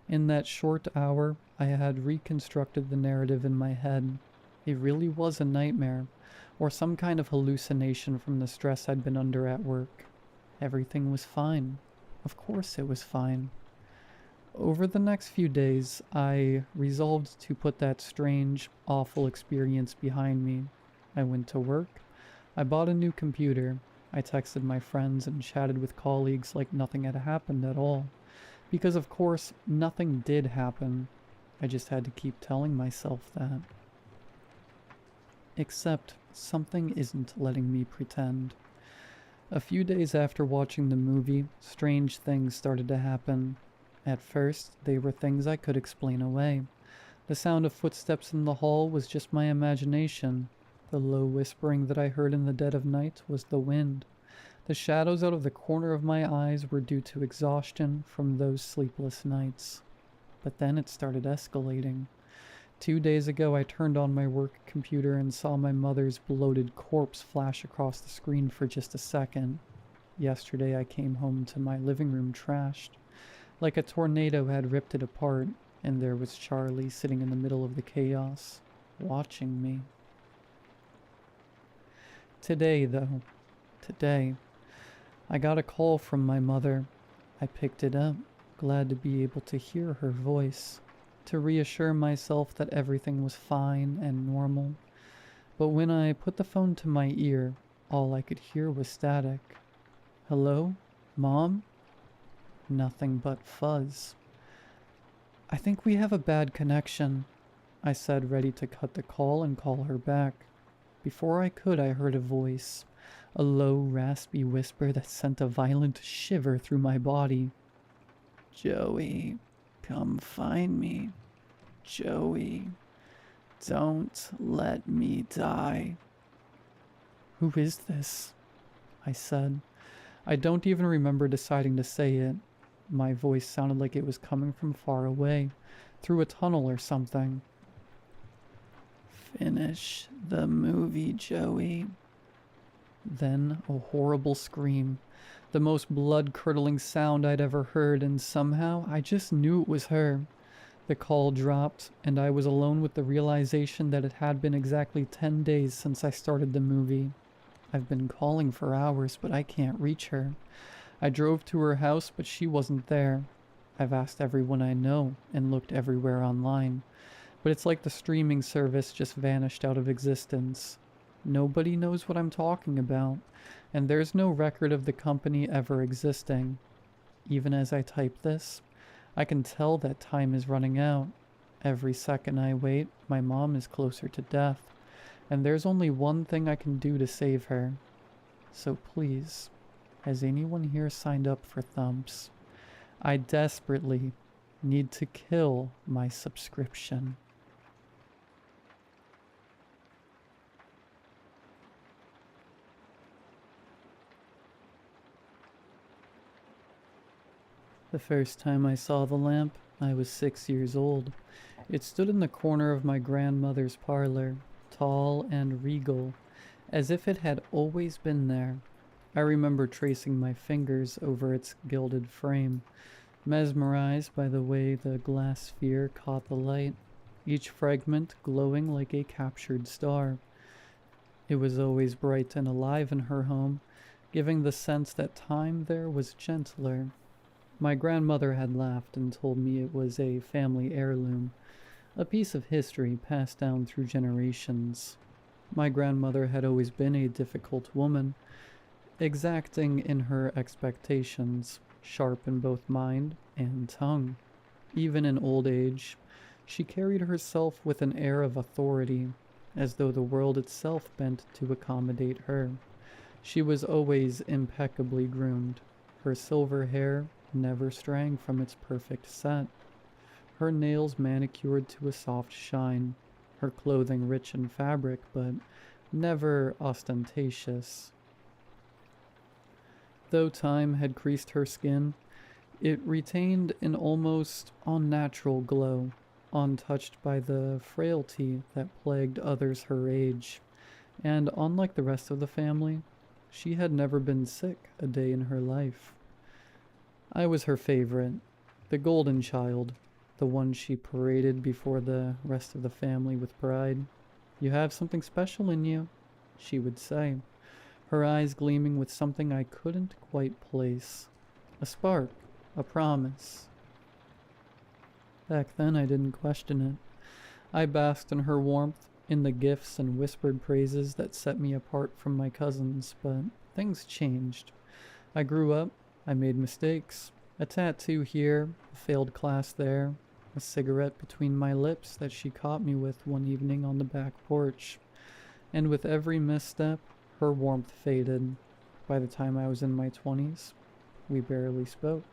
In that short hour, I had reconstructed the narrative in my head. It really was a nightmare, or some kind of hallucination from the stress I'd been under at work. Everything was fine. Of course it was fine. Over the next few days, I resolved to put that strange, awful experience behind me. I went to work. I bought a new computer. I texted my friends and chatted with colleagues like nothing had happened at all. Because of course, nothing did happen. I just had to keep telling myself that. Except, something isn't letting me pretend. A few days after watching the movie, strange things started to happen. At first, they were things I could explain away. The sound of footsteps in the hall was just my imagination. The low whispering that I heard in the dead of night was the wind. The shadows out of the corner of my eyes were due to exhaustion from those sleepless nights. But then it started escalating. 2 days ago, I turned on my work computer and saw my mother's bloated corpse flash across the screen for just a second. Yesterday, I came home to my living room trashed. Like a tornado had ripped it apart, and there was Charlie sitting in the middle of the chaos, watching me. Today, I got a call from my mother. I picked it up, glad to be able to hear her voice, to reassure myself that everything was fine and normal. But when I put the phone to my ear, all I could hear was static. Hello? Mom? Nothing but fuzz. I think we have a bad connection, I said, ready to cut the call and call her back. Before I could, I heard a voice, a low, raspy whisper that sent a violent shiver through my body. Joey, come find me. Joey, don't let me die. Who is this? I said. I don't even remember deciding to say it. My voice sounded like it was coming from far away, through a tunnel or something. Finish the movie, Joey. Then a horrible scream, the most blood-curdling sound I'd ever heard, and somehow I just knew it was her. The call dropped, and I was alone with the realization that it had been exactly 10 days since I started the movie. I've been calling for hours, but I can't reach her. I drove to her house, but she wasn't there. I've asked everyone I know and looked everywhere online, but it's like the streaming service just vanished out of existence. Nobody knows what I'm talking about, and there's no record of the company ever existing. Even as I type this, I can tell that time is running out. Every second I wait, my mom is closer to death, and there's only one thing I can do to save her. So please, has anyone here signed up for Thumps? I desperately need to kill my subscription. The first time I saw the lamp, I was 6 years old. It stood in the corner of my grandmother's parlor, tall and regal, as if it had always been there. I remember tracing my fingers over its gilded frame, mesmerized by the way the glass sphere caught the light, each fragment glowing like a captured star. It was always bright and alive in her home, giving the sense that time there was gentler. My grandmother had laughed and told me it was a family heirloom, a piece of history passed down through generations. My grandmother had always been a difficult woman, exacting in her expectations, sharp in both mind and tongue. Even in old age, she carried herself with an air of authority, as though the world itself bent to accommodate her. She was always impeccably groomed, her silver hair never straying from its perfect set, her nails manicured to a soft shine, her clothing rich in fabric but never ostentatious. Though time had creased her skin, it retained an almost unnatural glow, untouched by the frailty that plagued others her age, and unlike the rest of the family, she had never been sick a day in her life. I was her favorite, the golden child, the one she paraded before the rest of the family with pride. "You have something special in you," she would say, her eyes gleaming with something I couldn't quite place. A spark, a promise. Back then I didn't question it. I basked in her warmth, in the gifts and whispered praises that set me apart from my cousins, but things changed. I grew up, I made mistakes. A tattoo here, a failed class there, a cigarette between my lips that she caught me with one evening on the back porch. And with every misstep, her warmth faded. By the time I was in my 20s, we barely spoke.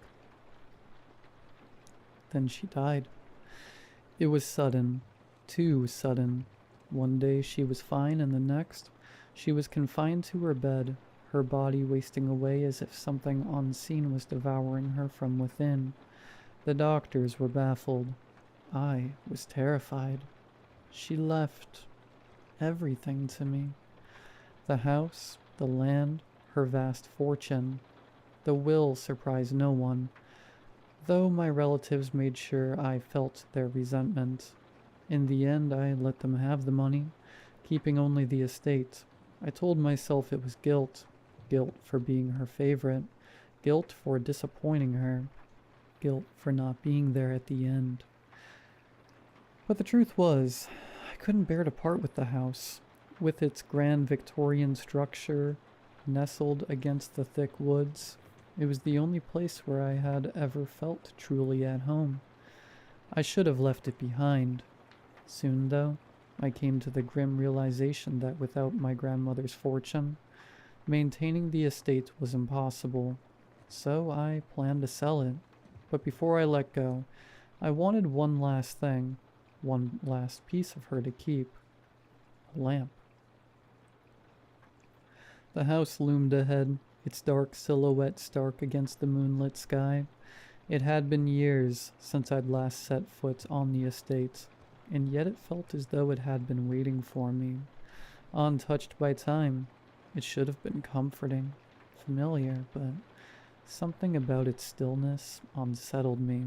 Then she died. It was sudden, too sudden. One day she was fine, and the next, she was confined to her bed, her body wasting away as if something unseen was devouring her from within. The doctors were baffled. I was terrified. She left everything to me. The house, the land, her vast fortune. The will surprised no one, though my relatives made sure I felt their resentment. In the end, I let them have the money, keeping only the estate. I told myself it was guilt. Guilt for being her favorite. Guilt for disappointing her. Guilt for not being there at the end. But the truth was, I couldn't bear to part with the house. With its grand Victorian structure, nestled against the thick woods, it was the only place where I had ever felt truly at home. I should have left it behind. Soon, though, I came to the grim realization that without my grandmother's fortune, maintaining the estate was impossible. So I planned to sell it. But before I let go, I wanted one last thing, one last piece of her to keep. A lamp. The house loomed ahead, its dark silhouette stark against the moonlit sky. It had been years since I'd last set foot on the estate, and yet it felt as though it had been waiting for me. Untouched by time, it should have been comforting, familiar, but something about its stillness unsettled me.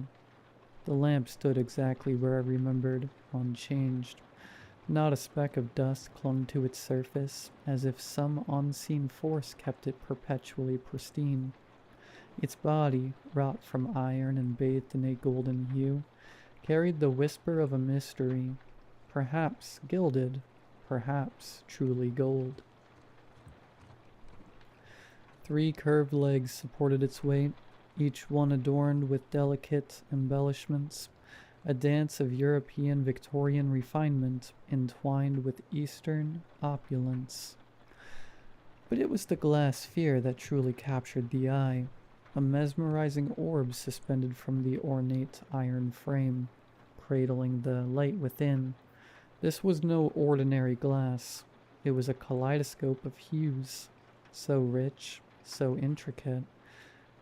The lamp stood exactly where I remembered, unchanged. Not a speck of dust clung to its surface, as if some unseen force kept it perpetually pristine. Its body, wrought from iron and bathed in a golden hue, carried the whisper of a mystery, perhaps gilded, perhaps truly gold. 3 curved legs supported its weight, each one adorned with delicate embellishments, a dance of European Victorian refinement entwined with Eastern opulence. But it was the glass sphere that truly captured the eye, a mesmerizing orb suspended from the ornate iron frame, cradling the light within. This was no ordinary glass. It was a kaleidoscope of hues, so rich, so intricate,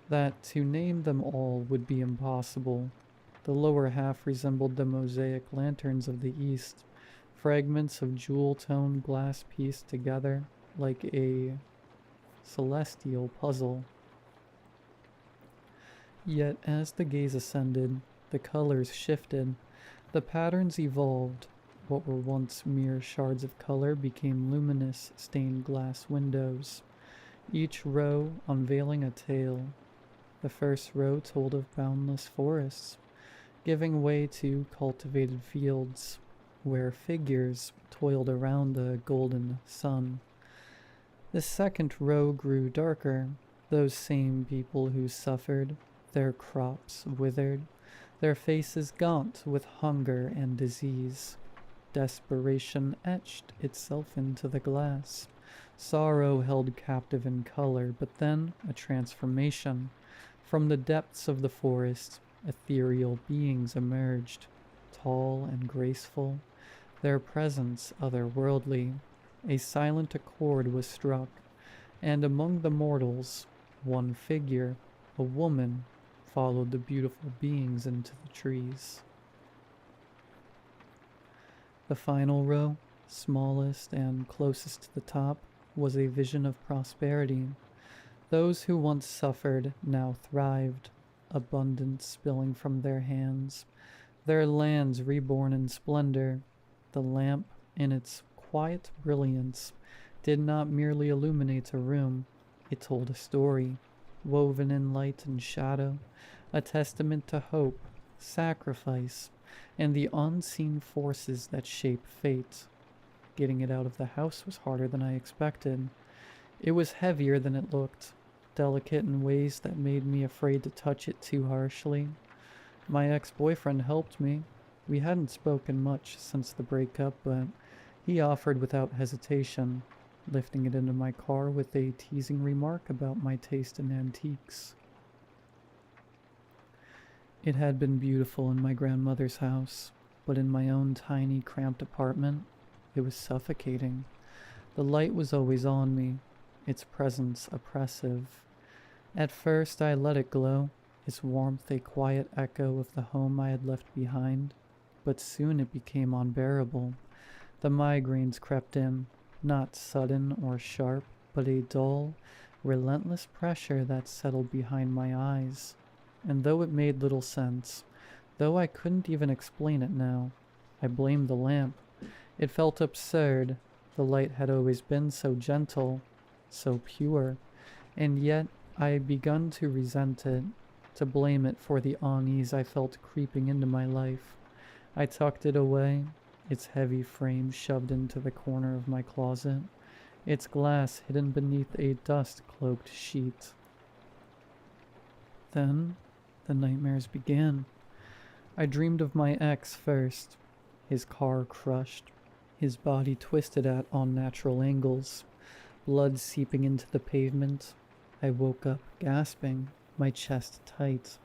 that to name them all would be impossible. The lower half resembled the mosaic lanterns of the East, fragments of jewel-toned glass pieced together like a celestial puzzle. Yet as the gaze ascended, the colors shifted, the patterns evolved. What were once mere shards of color became luminous stained glass windows, each row unveiling a tale. The first row told of boundless forests, giving way to cultivated fields, where figures toiled around the golden sun. The second row grew darker, those same people who suffered, their crops withered, their faces gaunt with hunger and disease. Desperation etched itself into the glass. Sorrow held captive in color, but then a transformation. From the depths of the forest, ethereal beings emerged, tall and graceful, their presence otherworldly. A silent accord was struck, and among the mortals, one figure, a woman, followed the beautiful beings into the trees. The final row, smallest and closest to the top, was a vision of prosperity. Those who once suffered now thrived, abundance spilling from their hands, their lands reborn in splendor. The lamp, in its quiet brilliance, did not merely illuminate a room, it told a story, woven in light and shadow, a testament to hope, sacrifice, and the unseen forces that shape fate. Getting it out of the house was harder than I expected. It was heavier than it looked, delicate in ways that made me afraid to touch it too harshly. My ex-boyfriend helped me. We hadn't spoken much since the breakup, but he offered without hesitation, lifting it into my car with a teasing remark about my taste in antiques. It had been beautiful in my grandmother's house, but in my own tiny, cramped apartment, it was suffocating. The light was always on me, its presence oppressive. At first I let it glow, its warmth a quiet echo of the home I had left behind, but soon it became unbearable. The migraines crept in, not sudden or sharp, but a dull, relentless pressure that settled behind my eyes. And though it made little sense, though I couldn't even explain it now, I blamed the lamp. It felt absurd. The light had always been so gentle, so pure, and yet I had begun to resent it, to blame it for the unease I felt creeping into my life. I tucked it away, its heavy frame shoved into the corner of my closet, its glass hidden beneath a dust-cloaked sheet. Then the nightmares began. I dreamed of my ex first, his car crushed, his body twisted at unnatural angles, blood seeping into the pavement. I woke up gasping, my chest tight.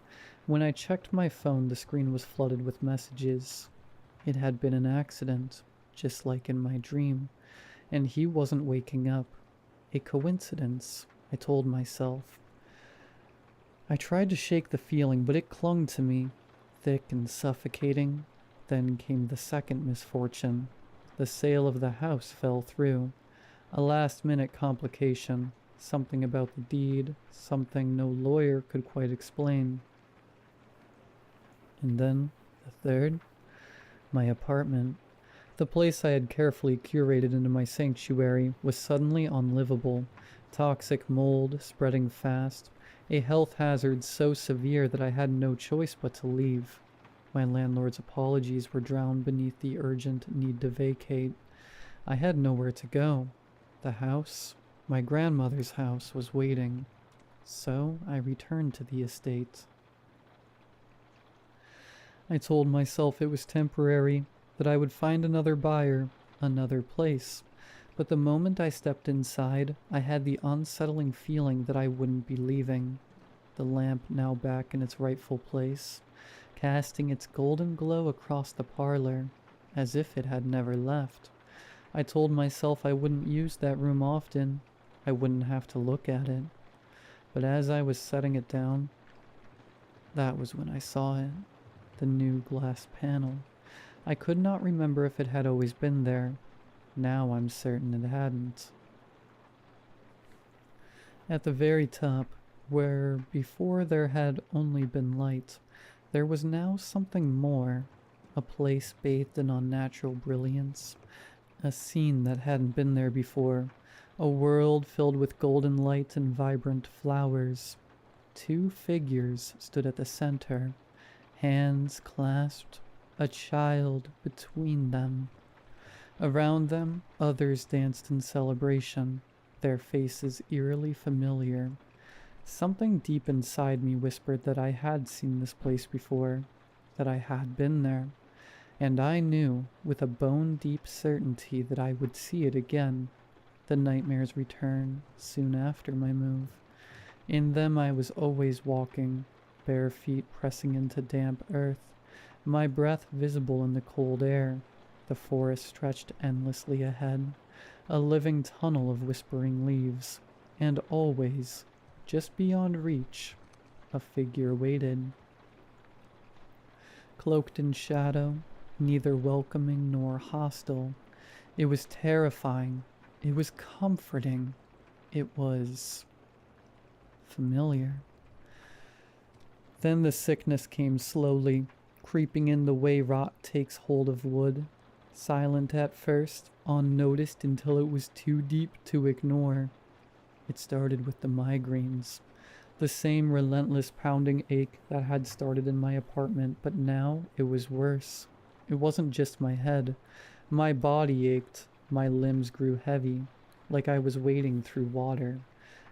When I checked my phone, the screen was flooded with messages. It had been an accident, just like in my dream, and he wasn't waking up. A coincidence, I told myself. I tried to shake the feeling, but it clung to me, thick and suffocating. Then came the second misfortune. The sale of the house fell through. A last-minute complication. Something about the deed, something no lawyer could quite explain. And then, the third, my apartment. The place I had carefully curated into my sanctuary was suddenly unlivable. Toxic mold spreading fast, a health hazard so severe that I had no choice but to leave. My landlord's apologies were drowned beneath the urgent need to vacate. I had nowhere to go. The house, my grandmother's house, was waiting. So I returned to the estate. I told myself it was temporary, that I would find another buyer, another place. But the moment I stepped inside, I had the unsettling feeling that I wouldn't be leaving. The lamp now back in its rightful place, casting its golden glow across the parlor, as if it had never left. I told myself I wouldn't use that room often. I wouldn't have to look at it. But as I was setting it down, that was when I saw it. The new glass panel. I could not remember if it had always been there. Now I'm certain it hadn't. At the very top, where before there had only been light, there was now something more. A place bathed in unnatural brilliance. A scene that hadn't been there before. A world filled with golden light and vibrant flowers. Two figures stood at the center, hands clasped, a child between them. Around them, others danced in celebration, their faces eerily familiar. Something deep inside me whispered that I had seen this place before, that I had been there, and I knew with a bone-deep certainty that I would see it again. The nightmares returned soon after my move. In them I was always walking, bare feet pressing into damp earth, my breath visible in the cold air. The forest stretched endlessly ahead, a living tunnel of whispering leaves, and always, just beyond reach, a figure waited. Cloaked in shadow, neither welcoming nor hostile. It was terrifying. It was comforting. It was familiar. Then the sickness came slowly, creeping in the way rot takes hold of wood, silent at first, unnoticed until it was too deep to ignore. It started with the migraines, the same relentless pounding ache that had started in my apartment, but now it was worse. It wasn't just my head. My body ached, my limbs grew heavy, like I was wading through water.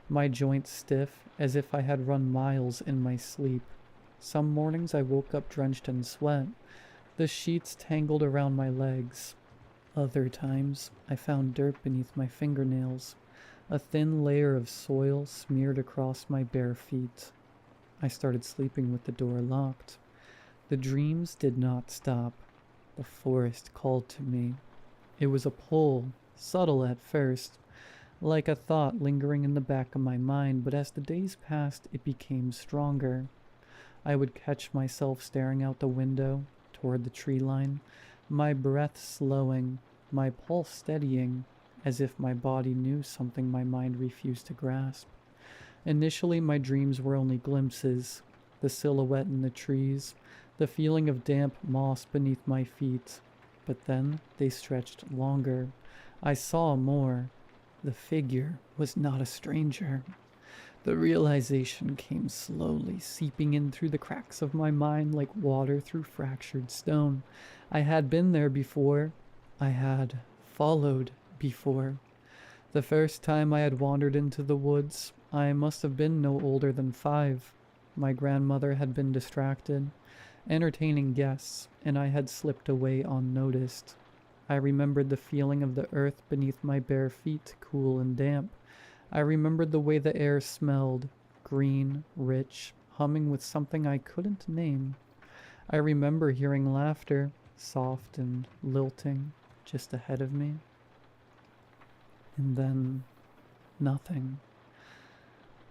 My joints stiff, as if I had run miles in my sleep. Some mornings I woke up drenched in sweat, the sheets tangled around my legs. Other times I found dirt beneath my fingernails, a thin layer of soil smeared across my bare feet. I started sleeping with the door locked. The dreams did not stop. The forest called to me. It was a pull, subtle at first, like a thought lingering in the back of my mind, but as the days passed, it became stronger. I would catch myself staring out the window toward the tree line, my breath slowing, my pulse steadying, as if my body knew something my mind refused to grasp. Initially, my dreams were only glimpses, the silhouette in the trees, the feeling of damp moss beneath my feet. But then they stretched longer. I saw more. The figure was not a stranger. The realization came slowly, seeping in through the cracks of my mind like water through fractured stone. I had been there before. I had followed before. The first time I had wandered into the woods, I must have been no older than 5. My grandmother had been distracted, entertaining guests, and I had slipped away unnoticed. I remembered the feeling of the earth beneath my bare feet, cool and damp. I remembered the way the air smelled, green, rich, humming with something I couldn't name. I remember hearing laughter, soft and lilting, just ahead of me. And then, nothing.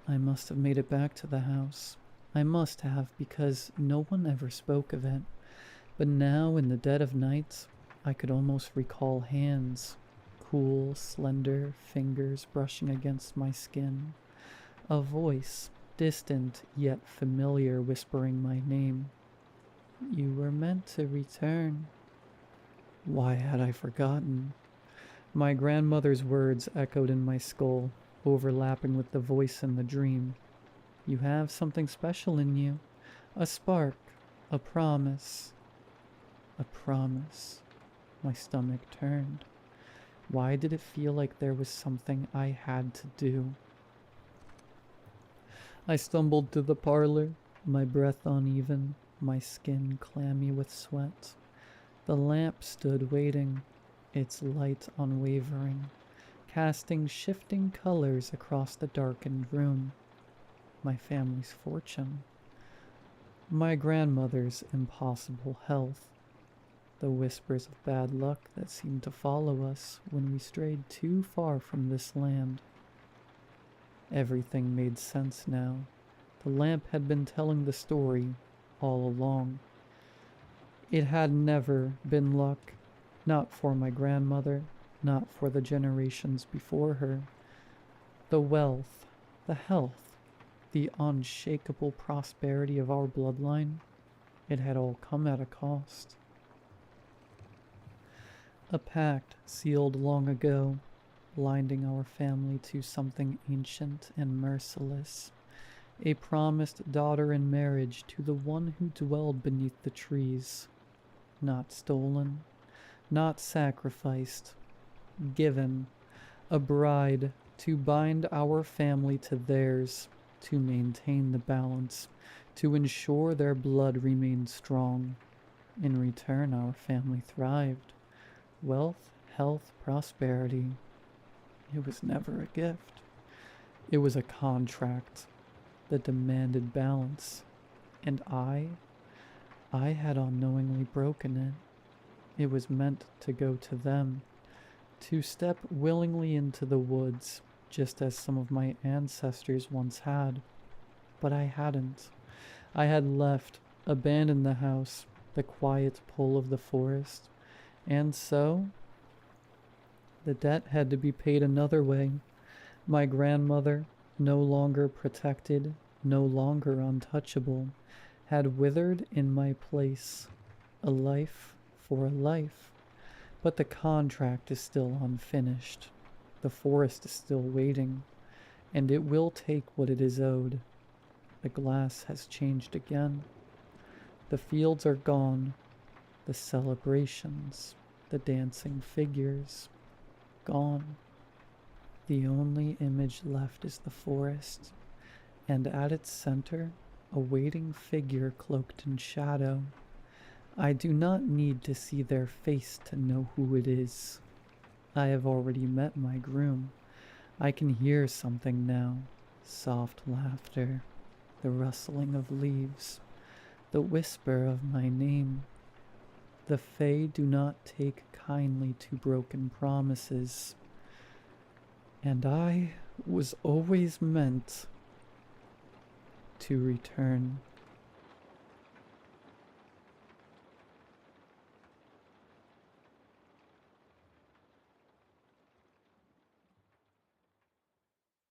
I must have made it back to the house. I must have, because no one ever spoke of it. But now, in the dead of night, I could almost recall hands, cool, slender fingers brushing against my skin. A voice, distant yet familiar, whispering my name. You were meant to return. Why had I forgotten? My grandmother's words echoed in my skull, overlapping with the voice in the dream. You have something special in you. A spark. A promise. A promise. My stomach turned. Why did it feel like there was something I had to do? I stumbled to the parlor, my breath uneven, my skin clammy with sweat. The lamp stood waiting, its light unwavering, casting shifting colors across the darkened room. My family's fortune. My grandmother's impossible health. The whispers of bad luck that seemed to follow us when we strayed too far from this land. Everything made sense now. The lamp had been telling the story all along. It had never been luck, not for my grandmother, not for the generations before her. The wealth, the health, the unshakable prosperity of our bloodline, it had all come at a cost. A pact sealed long ago, blinding our family to something ancient and merciless. A promised daughter in marriage to the one who dwelled beneath the trees. Not stolen, not sacrificed, given. A bride to bind our family to theirs, to maintain the balance, to ensure their blood remained strong. In return, our family thrived. Wealth, health, prosperity. It was never a gift. It was a contract that demanded balance, and I had unknowingly broken it. It was meant to go to them, to step willingly into the woods, just as some of my ancestors once had. But I hadn't. I had left, abandoned the house, the quiet pull of the forest, and so the debt had to be paid another way. My grandmother, no longer protected, no longer untouchable, had withered in my place, A life for a life. But the contract is still unfinished. The forest is still waiting, and it will take what it is owed. The glass has changed again. The fields are gone. The celebrations, the dancing figures, gone. The only image left is the forest, and at its center, a waiting figure cloaked in shadow. I do not need to see their face to know who it is. I have already met my groom. I can hear something now. Soft laughter, the rustling of leaves, the whisper of my name. The Fae do not take kindly to broken promises. And I was always meant to return.